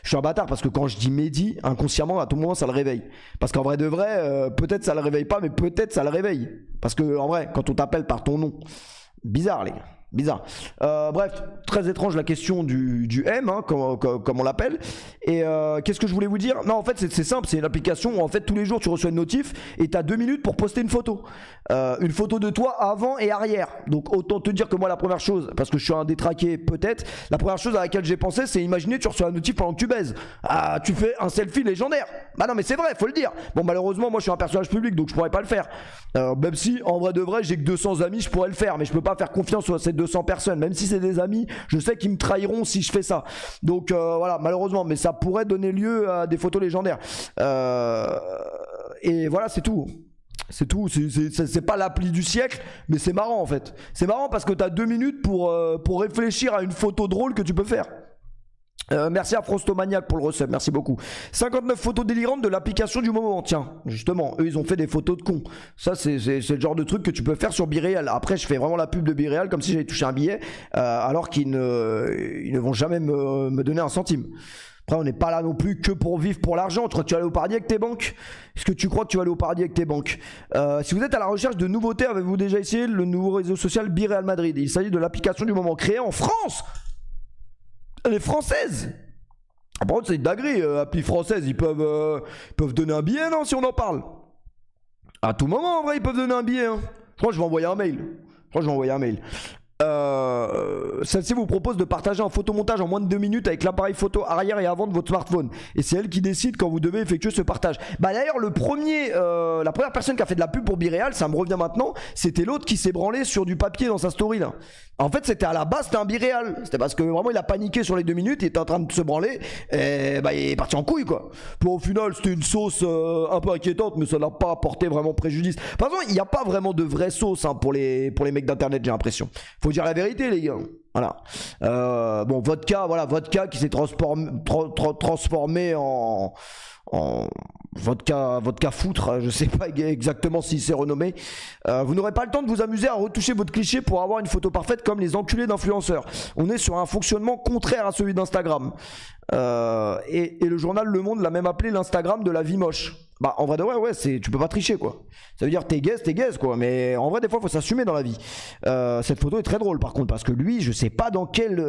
Je suis un bâtard parce que quand je dis Mehdi, inconsciemment à tout moment ça le réveille. Parce qu'en vrai de vrai, peut-être ça le réveille pas, mais peut-être ça le réveille. Parce que en vrai, quand on t'appelle par ton nom, bizarre les gars. Bizarre. Bref, très étrange la question du M, hein, comme on l'appelle. Et qu'est-ce que je voulais vous dire? Non, en fait, c'est simple, c'est une application où en fait tous les jours tu reçois une notif et tu as 2 minutes pour poster une photo. Une photo de toi avant et arrière. Donc autant te dire que moi la première chose, parce que je suis un détraqué peut-être, la première chose à laquelle j'ai pensé c'est imaginer tu reçois un notif pendant que tu baises. Ah, tu fais un selfie légendaire. Bah non mais c'est vrai, faut le dire. Bon malheureusement moi je suis un personnage public donc je pourrais pas le faire. Même si en vrai de vrai j'ai que 200 amis, je pourrais le faire, mais je peux pas faire confiance à ces 200 personnes. Même si c'est des amis, je sais qu'ils me trahiront si je fais ça. Donc voilà, malheureusement, mais ça pourrait donner lieu à des photos légendaires. Et voilà, c'est tout. C'est tout, c'est pas l'appli du siècle, mais c'est marrant en fait. C'est marrant parce que t'as 2 minutes pour réfléchir à une photo drôle que tu peux faire. Merci à Frostomaniac pour le resub, merci beaucoup. 59 photos délirantes de l'application du moment. Tiens, justement, eux ils ont fait des photos de cons. Ça c'est le genre de truc que tu peux faire sur BeReal. Après je fais vraiment la pub de BeReal comme si j'avais touché un billet, alors qu'ils ne vont jamais me donner un centime. Après on n'est pas là non plus que pour vivre pour l'argent. Tu crois que tu vas aller au paradis avec tes banques? Est-ce que tu crois que tu vas aller au paradis avec tes banques? Si vous êtes à la recherche de nouveautés, avez-vous déjà essayé le nouveau réseau social BeReal Madrid? Il s'agit de l'application du moment créée en France. Elle est française. Par contre c'est une dinguerie, appli française, ils peuvent donner un billet non si on en parle. À tout moment en vrai ils peuvent donner un billet hein. Je crois que je vais envoyer un mail. Celle-ci vous propose de partager un photomontage en moins de 2 minutes avec l'appareil photo arrière et avant de votre smartphone. Et c'est elle qui décide quand vous devez effectuer ce partage. Bah d'ailleurs la première personne qui a fait de la pub pour BeReal, ça me revient maintenant, c'était l'autre qui s'est branlé sur du papier dans sa story là. En fait c'était à la base c'était un BeReal. C'était parce que vraiment il a paniqué sur les 2 minutes, il était en train de se branler et bah il est parti en couille quoi. Puis au final c'était une sauce un peu inquiétante mais ça n'a pas apporté vraiment préjudice. De toute façon il n'y a pas vraiment de vraie sauce hein, pour les mecs d'internet j'ai l'impression. Faut dire la vérité les gars. Voilà. Bon vodka qui s'est transformé en vodka foutre, je sais pas exactement s'il s'est renommé. Vous n'aurez pas le temps de vous amuser à retoucher votre cliché pour avoir une photo parfaite comme les enculés d'influenceurs. On est sur un fonctionnement contraire à celui d'Instagram. Et le journal Le Monde l'a même appelé l'Instagram de la vie moche. Bah en vrai de vrai ouais tu peux pas tricher quoi. Ça veut dire t'es gaze quoi. Mais en vrai des fois faut s'assumer dans la vie. Cette photo est très drôle par contre parce que lui je sais pas dans quelle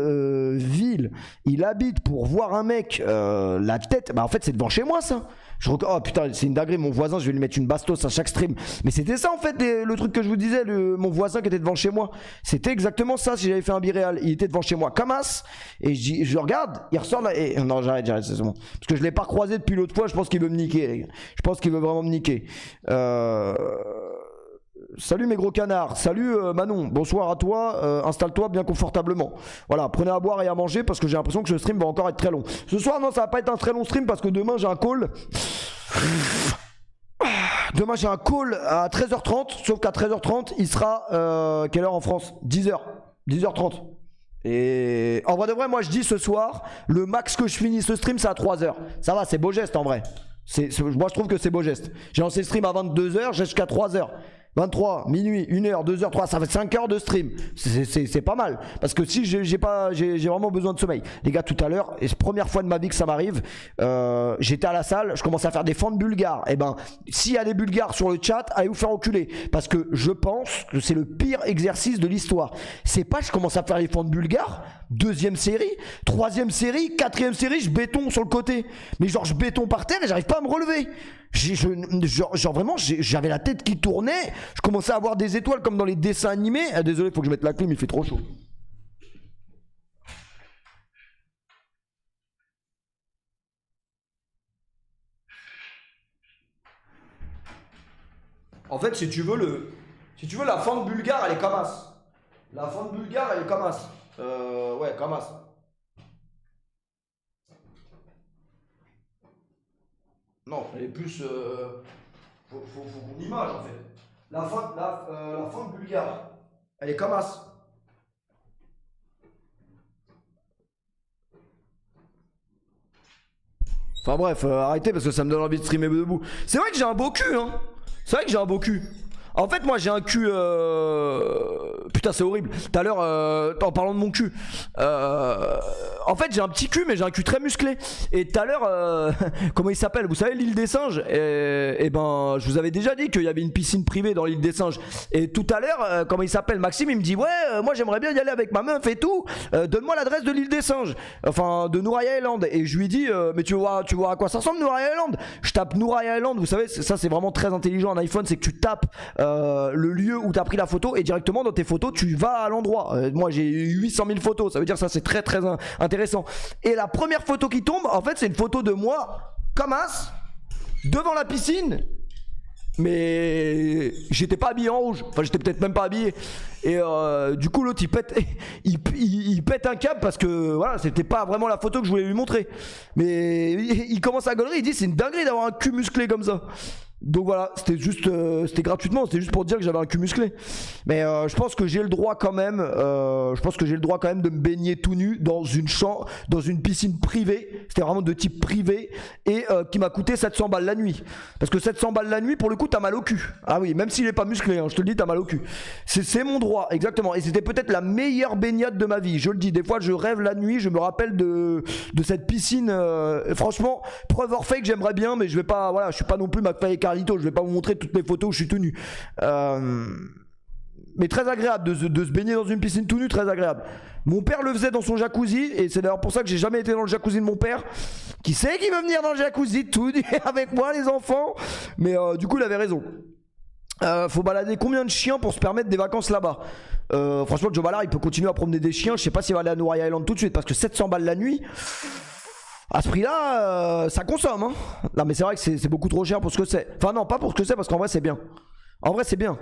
ville il habite pour voir un mec la tête. Bah en fait c'est devant chez moi ça. Oh putain c'est une dinguerie, mon voisin je vais lui mettre une bastos à chaque stream. Mais c'était ça en fait le truc que je vous disais, mon voisin qui était devant chez moi. C'était exactement ça si j'avais fait un BeReal. Il était devant chez moi comme as. Et je regarde, il ressort là et... Non j'arrête c'est bon. Parce que je l'ai pas croisé depuis l'autre fois, je pense qu'il veut me niquer les gars. Je pense qu'il veut vraiment me niquer. Salut mes gros canards, salut Manon, bonsoir à toi, installe-toi bien confortablement. Voilà, prenez à boire et à manger parce que j'ai l'impression que ce stream va encore être très long. Ce soir non ça va pas être un très long stream parce que demain j'ai un call. Demain j'ai un call à 13h30, sauf qu'à 13h30 il sera quelle heure en France? 10h30. Et en vrai de vrai moi je dis ce soir, le max que je finis ce stream c'est à 3h. Ça va, c'est beau geste en vrai. Moi je trouve que c'est beau geste. J'ai lancé le stream à 22h, j'ai jusqu'à 3h. 23, minuit, 1h, 2h, 3, ça fait 5 heures de stream. C'est pas mal. Parce que si j'ai vraiment besoin de sommeil. Les gars, tout à l'heure, et c'est la première fois de ma vie que ça m'arrive, j'étais à la salle, je commençais à faire des fentes bulgares. Et ben, s'il y a des bulgares sur le chat, allez vous faire enculer. Parce que je pense que c'est le pire exercice de l'histoire. C'est pas je commence à faire les fentes bulgares, 2e série, 3e série, 4e série, je béton sur le côté. Mais genre, je béton par terre et j'arrive pas à me relever. Genre vraiment j'avais la tête qui tournait, je commençais à avoir des étoiles comme dans les dessins animés. Désolé faut que je mette la clim, il fait trop chaud. En fait si tu veux la fente bulgare elle est comme as. La fente bulgare elle est comme as. Ouais comme as. Non, elle est plus. Faut qu'on image en fait. La fente bulgare, elle est comme as. Enfin bref, arrêtez parce que ça me donne envie de streamer debout. C'est vrai que j'ai un beau cul, hein. C'est vrai que j'ai un beau cul. En fait, moi j'ai un cul. Putain, c'est horrible. Tout à l'heure, en parlant de mon cul, en fait, j'ai un petit cul, mais j'ai un cul très musclé. Et tout à l'heure, comment il s'appelle? Vous savez, l'île des singes? Et ben, je vous avais déjà dit qu'il y avait une piscine privée dans l'île des singes. Et tout à l'heure, comment il s'appelle? Maxime, il me dit ouais, moi j'aimerais bien y aller avec ma meuf et tout. Donne-moi l'adresse de l'île des singes. Enfin, de Nouraya Island. Et je lui dis, mais tu vois à quoi ça ressemble, Nouraya Island? Je tape Nouraya Island. Vous savez, ça c'est vraiment très intelligent. Un iPhone, c'est que tu tapes le lieu où tu as pris la photo et directement dans tes photos tu vas à l'endroit. Moi j'ai 800 000 photos, ça veut dire que ça c'est très très intéressant. Et la première photo qui tombe, en fait c'est une photo de moi comme as devant la piscine, mais j'étais pas habillé en rouge, enfin j'étais peut-être même pas habillé. Et du coup l'autre il pète un câble parce que voilà, c'était pas vraiment la photo que je voulais lui montrer. Mais il commence à gueuler, il dit c'est une dinguerie d'avoir un cul musclé comme ça. Donc voilà, c'était juste, c'était gratuitement, c'était juste pour dire que j'avais un cul musclé. Mais je pense que j'ai le droit quand même, de me baigner tout nu dans une piscine privée. C'était vraiment de type privé et qui m'a coûté 700 balles la nuit. Parce que 700 balles la nuit, pour le coup, t'as mal au cul. Ah oui, même s'il est pas musclé, hein, je te le dis, t'as mal au cul. C'est mon droit, exactement. Et c'était peut-être la meilleure baignade de ma vie. Je le dis, des fois, je rêve la nuit, je me rappelle de cette piscine. Franchement, preuve or fake, j'aimerais bien, mais je vais pas, voilà, je suis pas non plus McFly et Carlito, je vais pas vous montrer toutes mes photos où je suis tout nu. Mais très agréable de se baigner dans une piscine tout nu, très agréable. Mon père le faisait dans son jacuzzi, et c'est d'ailleurs pour ça que j'ai jamais été dans le jacuzzi de mon père. Qui sait qui veut venir dans le jacuzzi tout nu avec moi, les enfants? Mais du coup, il avait raison. Faut balader combien de chiens pour se permettre des vacances là-bas? Franchement, Joe Ballard, il peut continuer à promener des chiens. Je sais pas s'il va aller à Nouraya Island tout de suite, parce que 700 balles la nuit. À ce prix-là, ça consomme, hein. Non, mais c'est vrai que c'est beaucoup trop cher pour ce que c'est. Enfin, non, pas pour ce que c'est, parce qu'en vrai, c'est bien. En vrai, c'est bien.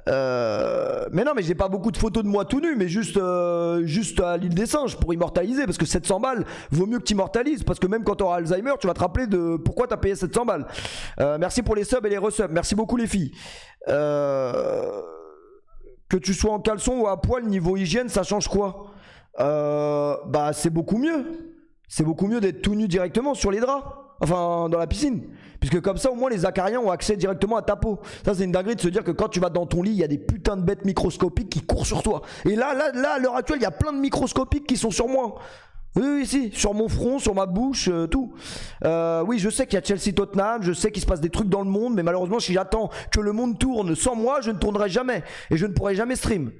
Mais non, mais j'ai pas beaucoup de photos de moi tout nu, mais juste à l'île des singes pour immortaliser. Parce que 700 balles, vaut mieux que tu immortalises. Parce que même quand t'auras Alzheimer, tu vas te rappeler de pourquoi t'as payé 700 balles. Merci pour les subs et les resubs. Merci beaucoup, les filles. Que tu sois en caleçon ou à poil, niveau hygiène, ça change quoi? Bah, c'est beaucoup mieux. C'est beaucoup mieux d'être tout nu directement sur les draps, enfin dans la piscine, puisque comme ça au moins les acariens ont accès directement à ta peau. Ça c'est une dinguerie de se dire que quand tu vas dans ton lit, il y a des putains de bêtes microscopiques qui courent sur toi. Et là à l'heure actuelle, il y a plein de microscopiques qui sont sur moi. Oui, si, sur mon front, sur ma bouche, tout. Oui, je sais qu'il y a Chelsea-Tottenham, je sais qu'il se passe des trucs dans le monde, mais malheureusement si j'attends que le monde tourne sans moi, je ne tournerai jamais, et je ne pourrai jamais stream.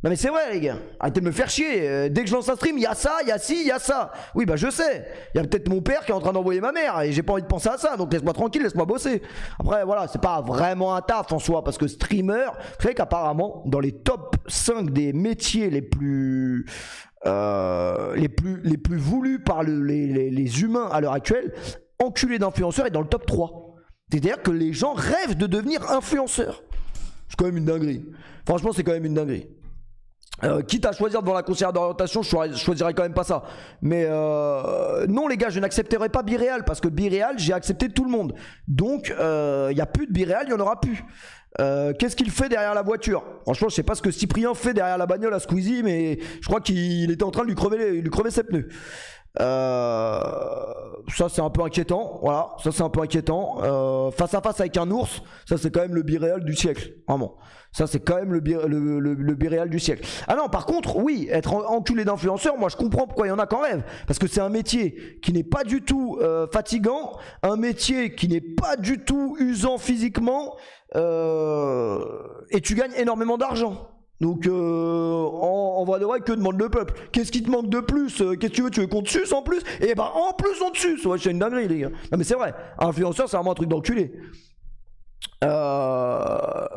Non mais c'est vrai les gars, arrêtez de me faire chier. Dès que je lance un stream, il y a ça, il y a ci, il y a ça. Oui bah je sais, il y a peut-être mon père qui est en train d'envoyer ma mère et j'ai pas envie de penser à ça, donc laisse-moi tranquille, laisse-moi bosser. Après voilà, c'est pas vraiment un taf en soi, parce que streamer, vous savez qu'apparemment dans les top 5 des métiers les plus voulus par les humains à l'heure actuelle, enculé d'influenceur est dans le top 3. C'est-à-dire que les gens rêvent de devenir influenceurs. C'est quand même une dinguerie. Franchement c'est quand même une dinguerie. Quitte à choisir devant la conseillère d'orientation, je choisirais quand même pas ça. Mais non les gars, je n'accepterai pas Biréal, parce que Biréal, j'ai accepté tout le monde. Donc il n'y a plus de Biréal, il n'y en aura plus. Qu'est-ce qu'il fait derrière la voiture? Franchement je sais pas ce que Cyprien fait derrière la bagnole à Squeezie, mais je crois qu'il était en train de lui crever ses pneus. Ça c'est un peu inquiétant, voilà, ça c'est un peu inquiétant. Face à face avec un ours, ça c'est quand même le biréal du siècle, vraiment. Ça c'est quand même le biréal du siècle. Ah non, par contre, oui, être enculé d'influenceur, moi je comprends pourquoi il y en a qu'en rêve. Parce que c'est un métier qui n'est pas du tout fatigant, un métier qui n'est pas du tout usant physiquement, et tu gagnes énormément d'argent. Donc en vrai de vrai, que demande le peuple? Qu'est-ce qui te manque de plus? Qu'est-ce que tu veux? Tu veux qu'on te suce en plus? Et bah en plus on te suce. Ouais, c'est une dinguerie les gars. Non mais c'est vrai, influenceur c'est vraiment un truc d'enculé.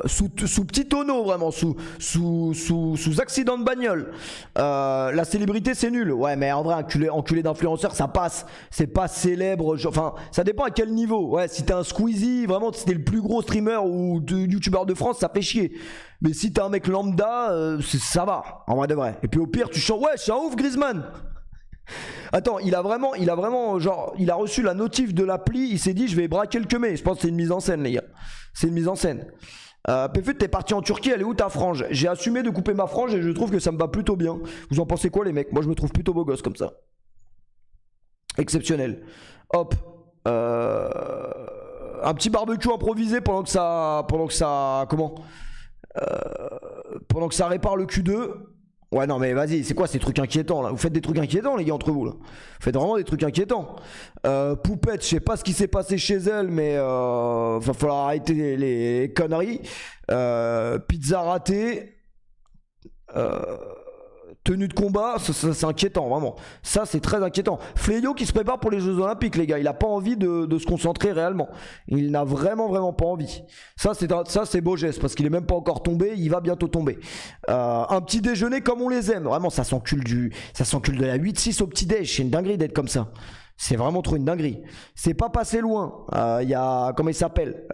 Sous petit tonneau vraiment, sous accident de bagnole. La célébrité c'est nul. Ouais mais en vrai enculé d'influenceur ça passe. C'est pas célèbre, enfin ça dépend à quel niveau. Ouais, si t'es un Squeezie, vraiment si t'es le plus gros streamer ou youtubeur de France, ça fait chier. Mais si t'es un mec lambda, ça va, en vrai de vrai. Et puis au pire tu chantes, ouais je suis un ouf Griezmann. Attends, il a vraiment genre, il a reçu la notif de l'appli, il s'est dit je vais braquer le queumé. Je pense que c'est une mise en scène les gars. C'est une mise en scène. Pfut, t'es parti en Turquie, elle est où ta frange? J'ai assumé de couper ma frange et je trouve que ça me va plutôt bien. Vous en pensez quoi les mecs? Moi je me trouve plutôt beau gosse comme ça. Exceptionnel. Hop, Un petit barbecue improvisé pendant que ça répare le Q2. Ouais non mais vas-y, c'est quoi ces trucs inquiétants là? Vous faites des trucs inquiétants les gars entre vous là. Vous faites vraiment des trucs inquiétants. Poupette, je sais pas ce qui s'est passé chez elle, mais va falloir arrêter les conneries. Pizza ratée. Tenue de combat, ça, c'est inquiétant vraiment. Ça c'est très inquiétant. Fléau qui se prépare pour les Jeux Olympiques les gars. Il a pas envie de se concentrer réellement. Il n'a vraiment pas envie. Ça c'est beau geste parce qu'il est même pas encore tombé. Il va bientôt tomber. Un petit déjeuner comme on les aime. Vraiment ça s'encule de la 8-6 au petit déj. C'est une dinguerie d'être comme ça. C'est vraiment trop une dinguerie. C'est pas passé loin. Il y a, comment il s'appelle,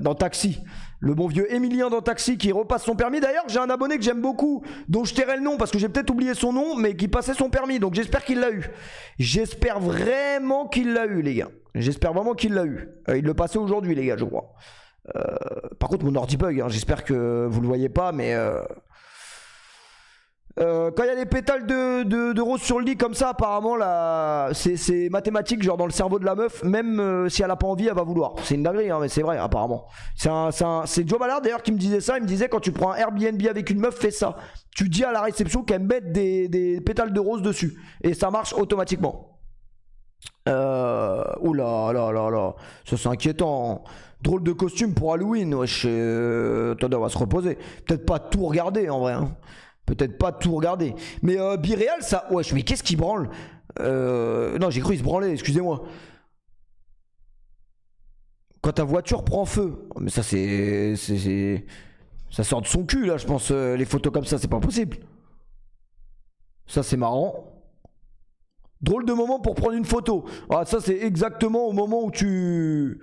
dans Taxi, le bon vieux Emilien dans Taxi qui repasse son permis. D'ailleurs, j'ai un abonné que j'aime beaucoup, dont je tairai le nom parce que j'ai peut-être oublié son nom, mais qui passait son permis. Donc j'espère qu'il l'a eu. J'espère vraiment qu'il l'a eu, les gars. J'espère vraiment qu'il l'a eu. Il le passait aujourd'hui, les gars, je crois. Par contre, mon ordi bug. Hein. J'espère que vous le voyez pas, mais... quand il y a des pétales de rose sur le lit comme ça, apparemment là, c'est mathématique, genre dans le cerveau de la meuf, même si elle a pas envie, elle va vouloir. C'est une dinguerie, hein, mais c'est vrai apparemment. C'est Joe Ballard d'ailleurs qui me disait ça. Il me disait quand tu prends un Airbnb avec une meuf, fais ça. Tu dis à la réception qu'elle mette des pétales de rose dessus et ça marche automatiquement. Oula là, ça c'est inquiétant. Drôle de costume pour Halloween. Wesh, attendez, on va se reposer. Peut-être pas tout regarder en vrai. Hein. Peut-être pas tout regarder. Mais Biréal, ça. Wesh, mais qu'est-ce qui branle? Non, j'ai cru il se branlait, excusez-moi. Quand ta voiture prend feu. Mais ça, c'est. Ça sort de son cul, là, je pense. Les photos comme ça, c'est pas possible. Ça, c'est marrant. Drôle de moment pour prendre une photo. Ah, ça, c'est exactement au moment où tu.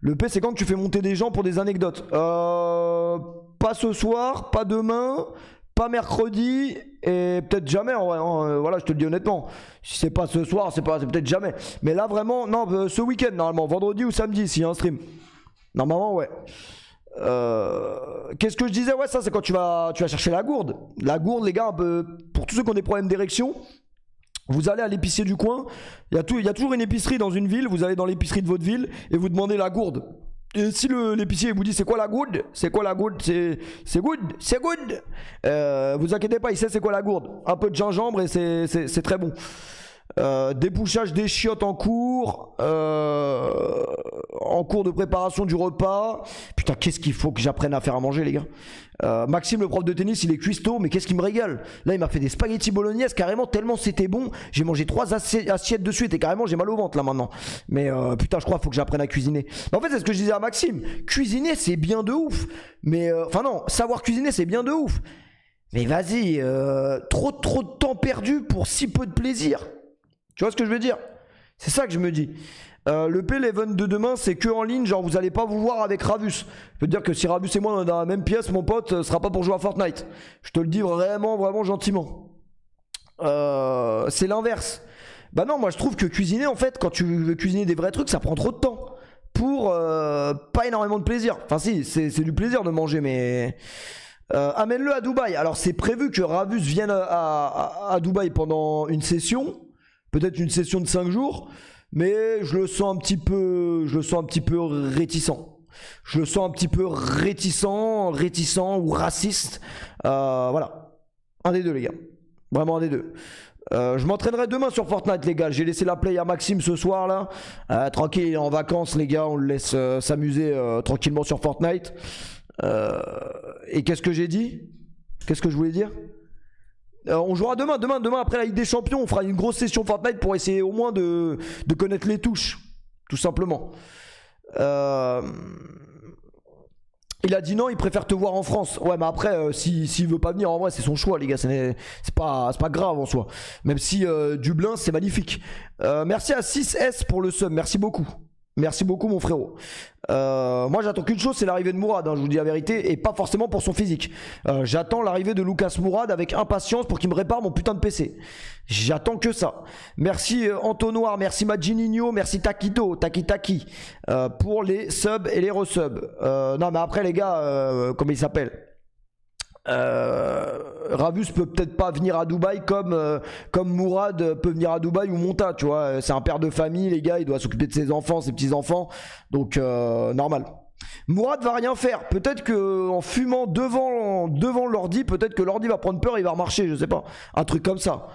Le P, c'est quand tu fais monter des gens pour des anecdotes. Pas ce soir, pas demain. Pas mercredi et peut-être jamais en vrai, hein, voilà, je te le dis honnêtement. Si c'est pas ce soir, c'est peut-être jamais. Mais là vraiment, non, ce week-end normalement, vendredi ou samedi s'il y a un stream. Normalement ouais. Qu'est-ce que je disais? Ouais, ça c'est quand tu vas chercher la gourde. La gourde les gars, pour tous ceux qui ont des problèmes d'érection, vous allez à l'épicier du coin. Il y a toujours une épicerie dans une ville. Vous allez dans l'épicerie de votre ville et vous demandez la gourde. Et si l'épicier vous dit c'est quoi la gourde? C'est quoi la gourde? C'est good? C'est good? Vous inquiétez pas, il sait c'est quoi la gourde. Un peu de gingembre et c'est très bon. Débouchage des chiottes en cours de préparation du repas. Putain, qu'est-ce qu'il faut que j'apprenne à faire à manger les gars. Maxime le prof de tennis il est cuistot, mais qu'est-ce qu'il me régale. Là il m'a fait des spaghettis bolognaise carrément tellement c'était bon. J'ai mangé 3 assiettes de suite et carrément j'ai mal au ventre là maintenant. Mais putain je crois qu'il faut que j'apprenne à cuisiner. Mais en fait c'est ce que je disais à Maxime. Cuisiner c'est bien de ouf. Mais enfin non, savoir cuisiner c'est bien de ouf. Mais vas-y, trop de temps perdu pour si peu de plaisir. Tu vois ce que je veux dire? C'est ça que je me dis. Le P11 de demain, c'est que en ligne, genre vous allez pas vous voir avec Ravus. Je veux dire que si Ravus et moi on est dans la même pièce, mon pote, ce sera pas pour jouer à Fortnite. Je te le dis vraiment gentiment. C'est l'inverse. Bah non, moi je trouve que cuisiner, en fait, quand tu veux cuisiner des vrais trucs, ça prend trop de temps. Pour pas énormément de plaisir. Enfin si, c'est du plaisir de manger, mais... amène-le à Dubaï. Alors c'est prévu que Ravus vienne à Dubaï pendant une session. Peut-être une session de 5 jours, mais je le sens un petit peu réticent. Je le sens un petit peu réticent ou raciste. Voilà. Un des deux, les gars. Vraiment un des deux. Je m'entraînerai demain sur Fortnite, les gars. J'ai laissé la play à Maxime ce soir, là. Tranquille, en vacances, les gars. On le laisse s'amuser tranquillement sur Fortnite. Et qu'est-ce que j'ai dit? Qu'est-ce que je voulais dire? On jouera demain après la Ligue des Champions. On fera une grosse session Fortnite pour essayer au moins de connaître les touches. Tout simplement. Il a dit non, il préfère te voir en France. Ouais, mais après, s'il veut pas venir, en vrai, c'est son choix, les gars. C'est pas grave en soi. Même si Dublin, c'est magnifique. Merci à 6S pour le sub. Merci beaucoup. Merci beaucoup, mon frérot. Moi, j'attends qu'une chose, c'est l'arrivée de Mourad, hein, je vous dis la vérité, et pas forcément pour son physique. J'attends l'arrivée de Lucas Mourad avec impatience pour qu'il me répare mon putain de PC. J'attends que ça. Merci Antonoir, merci Magininho, merci Taki pour les subs et les resubs. Non, mais après, les gars, comment il s'appelle? Ravus peut peut-être pas venir à Dubaï comme Mourad peut venir à Dubaï ou Monta, tu vois. C'est un père de famille, les gars, il doit s'occuper de ses enfants, ses petits-enfants, donc normal. Mourad va rien faire, peut-être que en fumant devant l'ordi, peut-être que l'ordi va prendre peur et il va remarcher, je sais pas, un truc comme ça.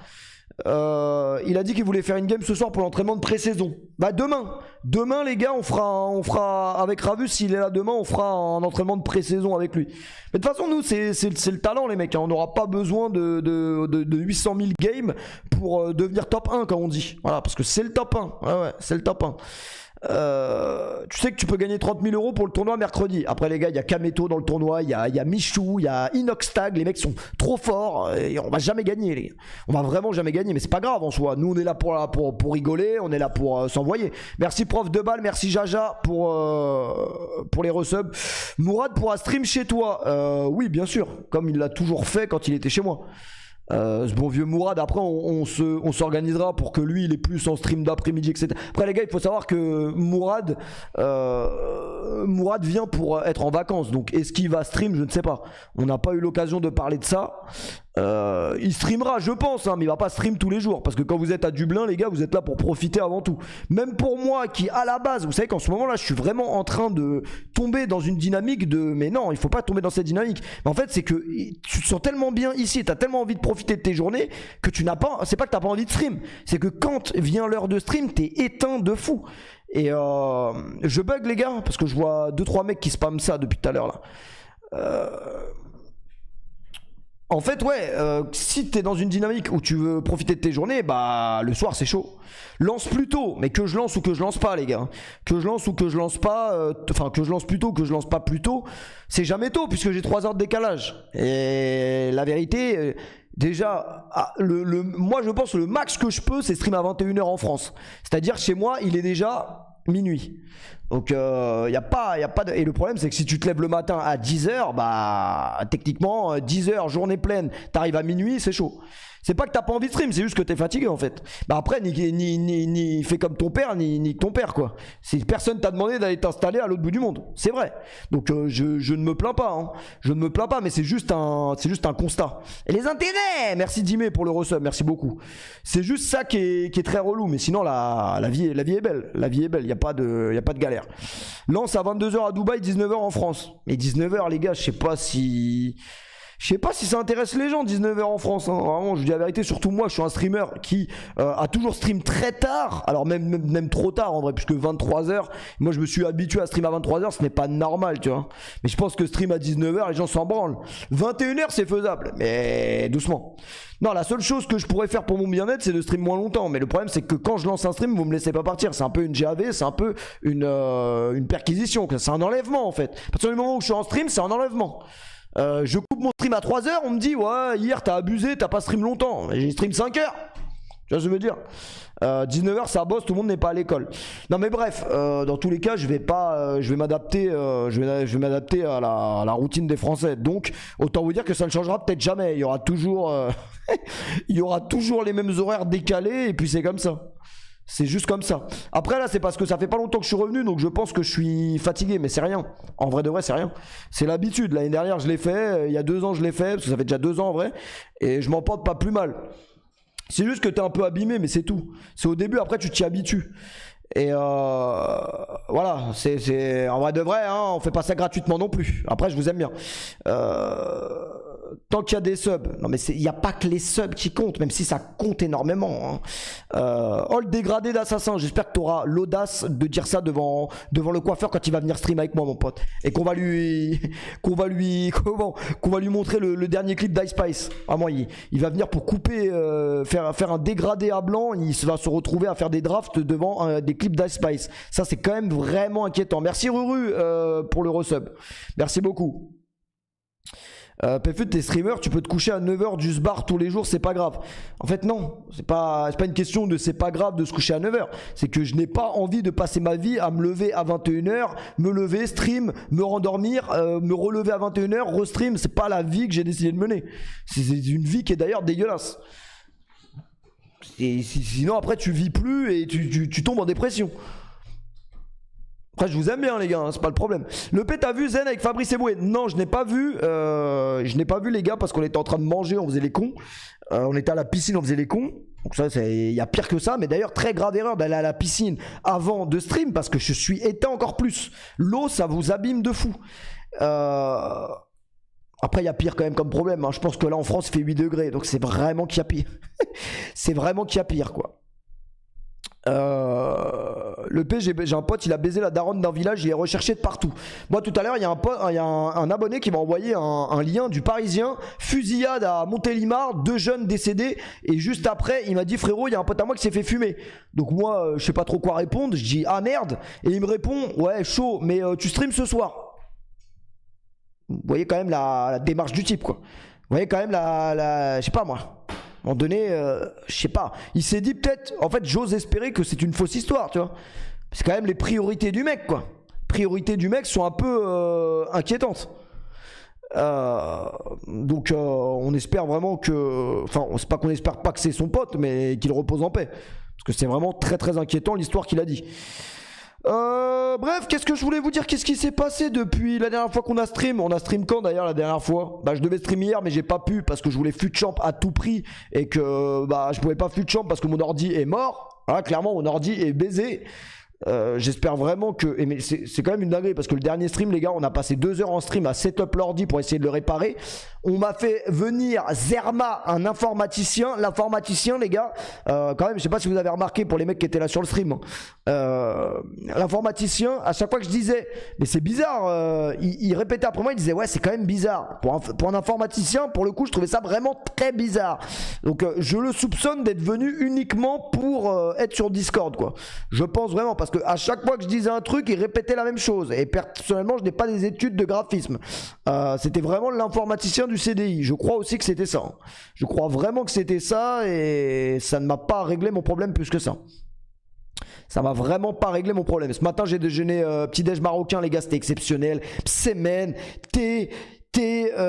Il a dit qu'il voulait faire une game ce soir pour l'entraînement de pré-saison. Bah demain les gars, on fera avec Ravus, s'il est là demain, on fera un entraînement de pré-saison avec lui. Mais de toute façon, nous c'est le talent les mecs, hein. On n'aura pas besoin de 800 000 games pour devenir top 1 comme on dit. Voilà, parce que c'est le top 1. Ouais, c'est le top 1. Tu sais que tu peux gagner 30 000 € pour le tournoi mercredi. Après les gars, il y a Kameto dans le tournoi, il y a Michou, il y a Inoxtag. Les mecs sont trop forts et on va jamais gagner les gars. On va vraiment jamais gagner, mais c'est pas grave en soi. Nous on est là pour rigoler, on est là pour s'envoyer. Merci prof de balle, merci Jaja pour les resubs. Mourad pourra stream chez toi. Oui bien sûr, comme il l'a toujours fait quand il était chez moi. Ce bon vieux Mourad, après on s'organisera pour que lui il est plus en stream d'après-midi, etc. Après les gars, il faut savoir que Mourad vient pour être en vacances, donc est-ce qu'il va stream, je ne sais pas. On n'a pas eu l'occasion de parler de ça. Il streamera je pense, hein, mais il va pas stream tous les jours, parce que quand vous êtes à Dublin les gars, vous êtes là pour profiter avant tout. Même pour moi qui à la base, vous savez qu'en ce moment là je suis vraiment en train de tomber dans une dynamique de, mais non il faut pas tomber dans cette dynamique, mais en fait c'est que tu te sens tellement bien ici, t'as tellement envie de profiter de tes journées que tu n'as pas, c'est pas que t'as pas envie de stream, c'est que quand vient l'heure de stream t'es éteint de fou. Et je bug les gars parce que je vois 2-3 mecs qui spamment ça depuis tout à l'heure là. En fait, ouais, si t'es dans une dynamique où tu veux profiter de tes journées, bah le soir c'est chaud. Lance plus tôt, mais que je lance ou que je lance pas, les gars. Que je lance ou que je lance pas, enfin que je lance plus tôt ou que je lance pas plus tôt, c'est jamais tôt puisque j'ai 3 heures de décalage. Et la vérité, déjà, moi je pense que le max que je peux, c'est stream à 21h en France. C'est-à-dire chez moi, il est déjà minuit. Donc y a pas de... Et le problème c'est que si tu te lèves le matin à 10h, bah techniquement 10h journée pleine, t'arrives à minuit, c'est chaud. C'est pas que t'as pas envie de stream, c'est juste que t'es fatigué en fait. Bah après ni fais comme ton père ni ton père quoi. Si personne t'a demandé d'aller t'installer à l'autre bout du monde, c'est vrai. Donc je ne me plains pas, hein. Je ne me plains pas, mais c'est juste un constat. Et les intérêts, merci Dimé pour le resub, merci beaucoup. C'est juste ça qui est très relou, mais sinon la vie est belle, la vie est belle, y a pas de galère. Lance à 22h à Dubaï, 19h en France. Mais 19h les gars, je sais pas si ça intéresse les gens, 19h en France, hein. Vraiment, je dis la vérité, surtout moi, je suis un streamer qui a toujours stream très tard, alors même trop tard en vrai, puisque 23h, moi je me suis habitué à stream à 23h, ce n'est pas normal, tu vois. Mais je pense que stream à 19h, les gens s'en branlent. 21h, c'est faisable, mais doucement. Non, la seule chose que je pourrais faire pour mon bien-être, c'est de stream moins longtemps. Mais le problème, c'est que quand je lance un stream, vous me laissez pas partir. C'est un peu une GAV, c'est un peu une perquisition, c'est un enlèvement en fait. À partir du moment où je suis en stream, c'est un enlèvement. Je coupe mon stream à 3h, on me dit ouais hier t'as abusé, t'as pas stream longtemps. J'ai stream 5h. Tu vois ce que je veux dire. 19h ça bosse, tout le monde n'est pas à l'école. Non mais bref, dans tous les cas je vais m'adapter à la routine des Français. Donc autant vous dire que ça ne changera peut-être jamais. Il y aura toujours les mêmes horaires décalés et puis c'est comme ça. C'est juste comme ça. Après là c'est parce que ça fait pas longtemps que je suis revenu, donc je pense que je suis fatigué, mais c'est rien. En vrai de vrai c'est rien. C'est l'habitude. L'année dernière je l'ai fait, il y a 2 ans je l'ai fait, parce que ça fait déjà 2 ans en vrai, et je m'en porte pas plus mal. C'est juste que t'es un peu abîmé, mais c'est tout. C'est au début, après tu t'y habitues. Et voilà, c'est en vrai de vrai, hein, on fait pas ça gratuitement non plus. Après je vous aime bien. Tant qu'il y a des subs, non mais il n'y a pas que les subs qui comptent, même si ça compte énormément, hein. Oh le dégradé d'assassin, j'espère que tu auras l'audace de dire ça devant le coiffeur quand il va venir stream avec moi mon pote, et qu'on va lui montrer le dernier clip d'Ice Spice. Vraiment il va venir pour couper, faire un dégradé à blanc, il va se retrouver à faire des drafts devant des clips d'Ice Spice. Ça c'est quand même vraiment inquiétant. Merci Ruru pour le resub, merci beaucoup. PFU, t'es streamer, tu peux te coucher à 9h du sbar tous les jours, c'est pas grave. En fait non, c'est pas une question de c'est pas grave de se coucher à 9h. C'est que je n'ai pas envie de passer ma vie à me lever à 21h, me lever, stream, me rendormir, me relever à 21h, restream. C'est pas la vie que j'ai décidé de mener. C'est une vie qui est d'ailleurs dégueulasse. Et sinon après tu vis plus et tu tombes en dépression. Après je vous aime bien les gars, hein, c'est pas le problème. Le P, t'as vu Zen avec Fabrice Eboué? Non, je n'ai pas vu. Je n'ai pas vu les gars parce qu'on était en train de manger, on faisait les cons. On était à la piscine, on faisait les cons. Donc ça, il y a pire que ça. Mais d'ailleurs, très grave erreur d'aller à la piscine avant de stream parce que je suis éteint encore plus. L'eau, ça vous abîme de fou. Après, il y a pire quand même comme problème. Hein. Je pense que là, en France, il fait 8 degrés. Donc c'est vraiment qu'il y a pire. C'est vraiment qu'il y a pire, quoi. Le P, j'ai un pote, il a baisé la daronne d'un village, il est recherché de partout. Moi tout à l'heure, il y a un abonné qui m'a envoyé un lien du Parisien, fusillade à Montélimar, 2 jeunes décédés, et juste après, il m'a dit frérot, il y a un pote à moi qui s'est fait fumer. Donc moi, je sais pas trop quoi répondre, je dis ah merde, et il me répond ouais chaud, mais tu streams ce soir. Vous voyez quand même la démarche du type quoi. Vous voyez quand même je sais pas moi. À un moment donné, je sais pas, il s'est dit peut-être, en fait j'ose espérer que c'est une fausse histoire, tu vois. C'est quand même les priorités du mec, quoi. Les priorités du mec sont un peu inquiétantes. Donc on espère vraiment que, enfin c'est pas qu'on espère pas que c'est son pote, mais qu'il repose en paix. Parce que c'est vraiment très très inquiétant l'histoire qu'il a dit. Bref, qu'est-ce que je voulais vous dire? Qu'est-ce qui s'est passé depuis la dernière fois qu'on a stream? On a stream quand d'ailleurs la dernière fois? Bah je devais stream hier mais j'ai pas pu parce que je voulais fut champ à tout prix et que bah je pouvais pas fut champ parce que mon ordi est mort. Voilà, clairement mon ordi est baisé. J'espère vraiment que... Mais c'est quand même une dinguerie parce que le dernier stream les gars, on a passé 2 heures en stream à setup l'ordi pour essayer de le réparer. On m'a fait venir Zerma, un informaticien. L'informaticien les gars, quand même je sais pas si vous avez remarqué pour les mecs qui étaient là sur le stream, l'informaticien à chaque fois que je disais mais c'est bizarre, il répétait après moi, il disait ouais c'est quand même bizarre. Pour un informaticien pour le coup je trouvais ça vraiment très bizarre. Donc je le soupçonne d'être venu uniquement pour être sur Discord quoi. Je pense vraiment parce que à chaque fois que je disais un truc il répétait la même chose et personnellement je n'ai pas des études de graphisme. C'était vraiment l'informaticien du CDI. Je crois aussi que c'était ça. Je crois vraiment que c'était ça et ça ne m'a pas réglé mon problème plus que ça. Ça m'a vraiment pas réglé mon problème. Ce matin j'ai déjeuné petit déj marocain les gars, c'était exceptionnel. Semen, thé,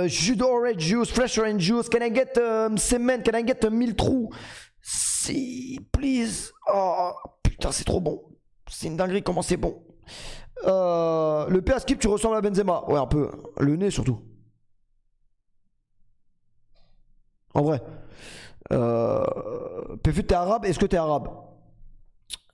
jus d'orange juice, fresh orange juice. Can I get semen? Can I get 1000 trous? Si, please. Oh putain c'est trop bon. C'est une dinguerie comment c'est bon. Le PA Skip tu ressembles à Benzema. Ouais un peu. Le nez surtout. En vrai. PFU t'es arabe? Est-ce que t'es arabe?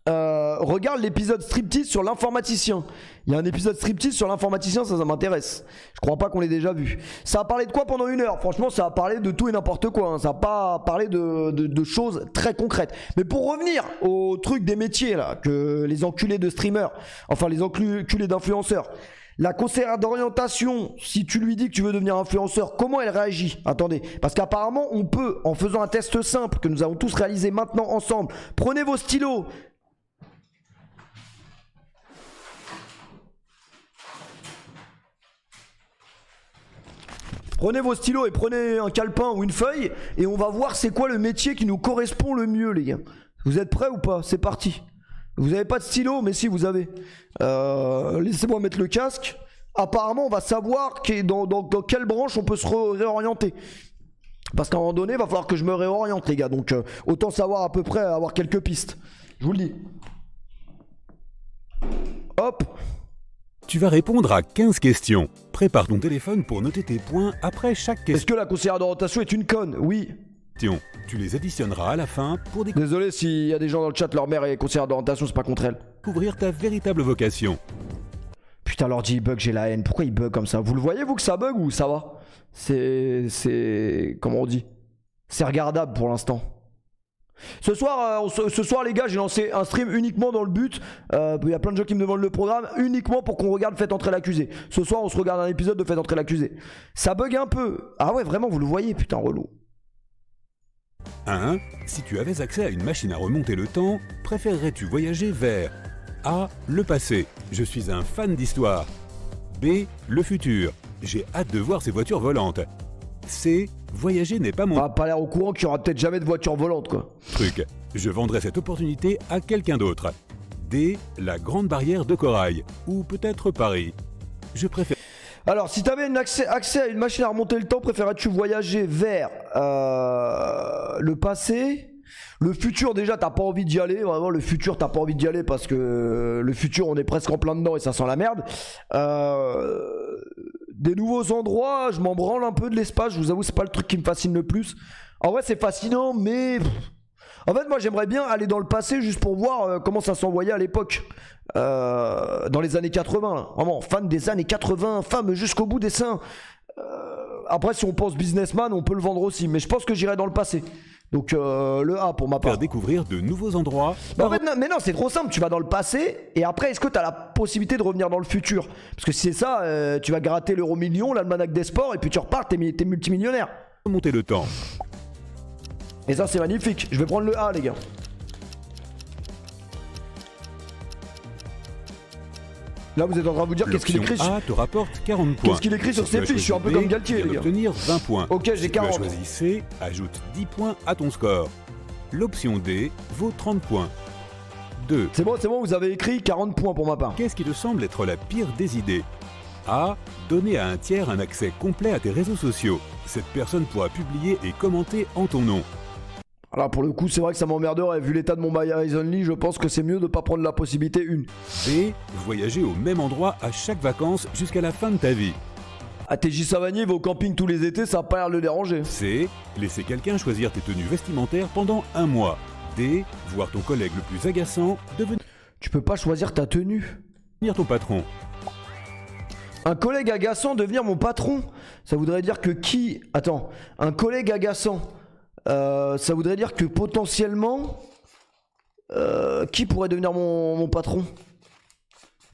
Regarde l'épisode striptease sur l'informaticien. Il y a un épisode striptease sur l'informaticien, ça m'intéresse. Je crois pas qu'on l'ait déjà vu. Ça a parlé de quoi pendant 1 heure? Franchement ça a parlé de tout et n'importe quoi hein. Ça a pas parlé de choses très concrètes. Mais pour revenir au truc des métiers là, que les enculés de streamers, enfin les enculés d'influenceurs, la conseillère d'orientation, si tu lui dis que tu veux devenir influenceur, comment elle réagit? Attendez, parce qu'apparemment on peut, en faisant un test simple que nous allons tous réaliser maintenant ensemble, prenez vos stylos. Prenez vos stylos et prenez un calepin ou une feuille et on va voir c'est quoi le métier qui nous correspond le mieux les gars. Vous êtes prêts ou pas? C'est parti. Vous avez pas de stylo? Mais si vous avez. Laissez-moi mettre le casque. Apparemment on va savoir dans quelle branche on peut se réorienter. Parce qu'à un moment donné il va falloir que je me réoriente les gars. Donc autant savoir à peu près avoir quelques pistes. Je vous le dis. Hop. Tu vas répondre à 15 questions. Prépare ton téléphone pour noter tes points après chaque question. Est-ce que la conseillère d'orientation est une conne? Oui. Tu les additionneras à la fin pour Désolé s'il y a des gens dans le chat, leur mère est conseillère d'orientation, c'est pas contre elle. Découvrir ta véritable vocation. Putain, l'ordi il bug, j'ai la haine. Pourquoi il bug comme ça? Vous le voyez vous que ça bug ou ça va? C'est... Comment on dit? C'est regardable pour l'instant. Ce soir les gars j'ai lancé un stream uniquement dans le but, il y a plein de gens qui me demandent le programme, uniquement pour qu'on regarde Faites entrer l'accusé. Ce soir on se regarde un épisode de Faites entrer l'accusé. Ça bug un peu. Ah ouais vraiment vous le voyez putain relou. 1. Si tu avais accès à une machine à remonter le temps, préférerais-tu voyager vers A. Le passé. Je suis un fan d'histoire. B. Le futur. J'ai hâte de voir ces voitures volantes. C. Voyager n'est pas mon... Pas l'air au courant qu'il y aura peut-être jamais de voiture volante quoi. Truc. Je vendrai cette opportunité à quelqu'un d'autre. D. La grande barrière de corail. Ou peut-être Paris. Je préfère... Alors si t'avais accès à une machine à remonter le temps, préférerais-tu voyager vers le passé, Le futur, déjà, t'as pas envie d'y aller. Vraiment, le futur, t'as pas envie d'y aller parce que le futur, on est presque en plein dedans et ça sent la merde. Des nouveaux endroits, je m'en branle un peu de l'espace. Je vous avoue, c'est pas le truc qui me fascine le plus. En vrai, c'est fascinant, mais... En fait, moi, j'aimerais bien aller dans le passé juste pour voir comment ça s'envoyait à l'époque. Dans les années 80, là. Vraiment, fan des années 80, femme jusqu'au bout des seins. Après, si on pense businessman, on peut le vendre aussi. Mais je pense que j'irai dans le passé. Donc, le A pour ma part. Faire découvrir de nouveaux endroits. En fait, non, mais non, c'est trop simple. Tu vas dans le passé et après, est-ce que tu as la possibilité de revenir dans le futur? Parce que si c'est ça, tu vas gratter l'euro million, l'almanach des sports et puis tu repars, t'es multimillionnaire. Monter le temps. Et ça, c'est magnifique. Je vais prendre le A, les gars. Là, vous êtes en train de vous dire qu'est-ce qu'il écrit A te rapporte 40 points. Qu'est-ce qu'il écrit sur ses fiches? Je suis un peu comme Galtier, les gars. Obtenir 20 points. Ok, j'ai 40. Si tu as choisi C, ajoute 10 points à ton score. L'option D vaut 30 points. 2. C'est bon, vous avez écrit 40 points pour ma part. Qu'est-ce qui te semble être la pire des idées? A. Donner à un tiers un accès complet à tes réseaux sociaux. Cette personne pourra publier et commenter en ton nom. Alors pour le coup, c'est vrai que ça m'emmerderait. Vu l'état de mon My Eyes Only, je pense que c'est mieux de pas prendre la possibilité 1. B. Voyager au même endroit à chaque vacances jusqu'à la fin de ta vie. TJ Savanier va au camping tous les étés, ça a pas l'air de le déranger. C. Laisser quelqu'un choisir tes tenues vestimentaires pendant un mois. D. Voir ton collègue le plus agaçant devenir Tu peux pas choisir ta tenue. ton patron. Un collègue agaçant devenir mon patron. Ça voudrait dire que qui... Attends, un collègue agaçant... ça voudrait dire que potentiellement qui pourrait devenir mon patron?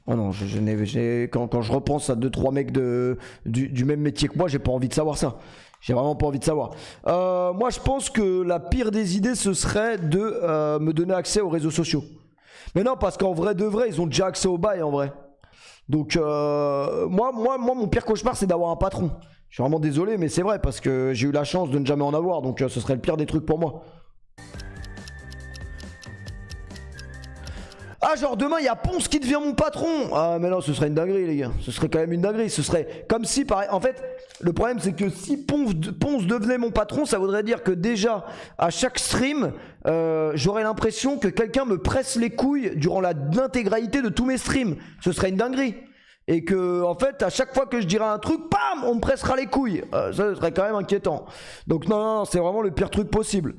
Oh non, quand je repense à 2-3 mecs du même métier que moi, j'ai pas envie de savoir ça. J'ai vraiment pas envie de savoir. Moi, je pense que la pire des idées, ce serait de me donner accès aux réseaux sociaux. Mais non, parce qu'en vrai de vrai, ils ont déjà accès au bail en vrai. Donc moi, mon pire cauchemar, c'est d'avoir un patron. Je suis vraiment désolé, mais c'est vrai, parce que j'ai eu la chance de ne jamais en avoir, donc ce serait le pire des trucs pour moi. Ah, genre demain, il y a Ponce qui devient mon patron. Ah, mais non, ce serait une dinguerie, les gars. Ce serait quand même une dinguerie. Ce serait comme si, pareil. En fait, le problème, c'est que si Ponce devenait mon patron, ça voudrait dire que déjà, à chaque stream, j'aurais l'impression que quelqu'un me presse les couilles durant l'intégralité de tous mes streams. Ce serait une dinguerie. Et que, en fait, à chaque fois que je dirai un truc, bam, on me pressera les couilles. Ça serait quand même inquiétant. Donc non, c'est vraiment le pire truc possible.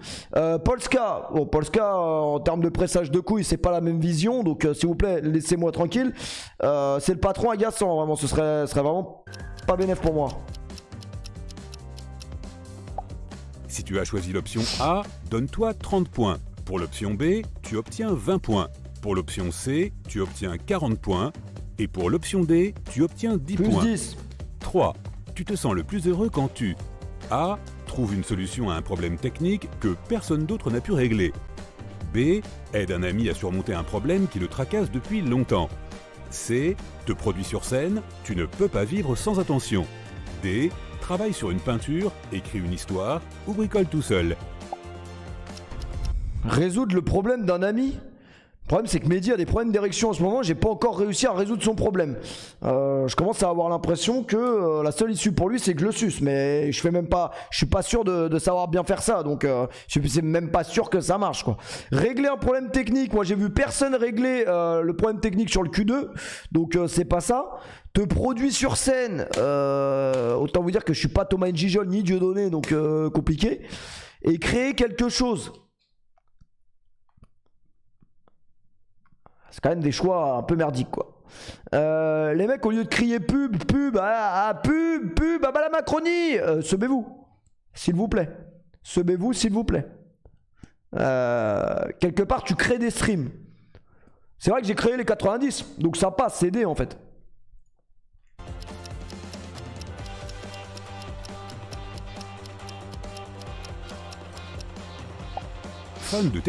Polska, bon, Polska, en termes de pressage de couilles, c'est pas la même vision. Donc, s'il vous plaît, laissez-moi tranquille. C'est le patron agaçant, vraiment. Ce serait vraiment pas bénéf pour moi. Si tu as choisi l'option A, donne-toi 30 points. Pour l'option B, tu obtiens 20 points. Pour l'option C, tu obtiens 40 points. Et pour l'option D, tu obtiens 10 plus points. 10. 3. Tu te sens le plus heureux quand tu A. Trouve une solution à un problème technique que personne d'autre n'a pu régler. B. Aide un ami à surmonter un problème qui le tracasse depuis longtemps. C. Te produis sur scène, tu ne peux pas vivre sans attention. D. Travaille sur une peinture, écris une histoire ou bricole tout seul. Résoudre le problème d'un ami? Le problème, c'est que Mehdi a des problèmes d'érection en ce moment. J'ai pas encore réussi à résoudre son problème. Je commence à avoir l'impression que la seule issue pour lui, c'est que je le suce. Mais je suis pas sûr de savoir bien faire ça. Donc, je suis même pas sûr que ça marche, quoi. Régler un problème technique. Moi, j'ai vu personne régler le problème technique sur le Q2. Donc, c'est pas ça. Te produis sur scène. Autant vous dire que je suis pas Thomas N'Gijol ni Dieudonné. Donc, compliqué. Et créer quelque chose. C'est quand même des choix un peu merdiques, quoi. Les mecs, au lieu de crier pub, la Macronie, semez-vous, s'il vous plaît. Semez-vous, s'il vous plaît. Quelque part, tu crées des streams. C'est vrai que j'ai créé les 90, donc ça passe, c'est aidé en fait. Fan de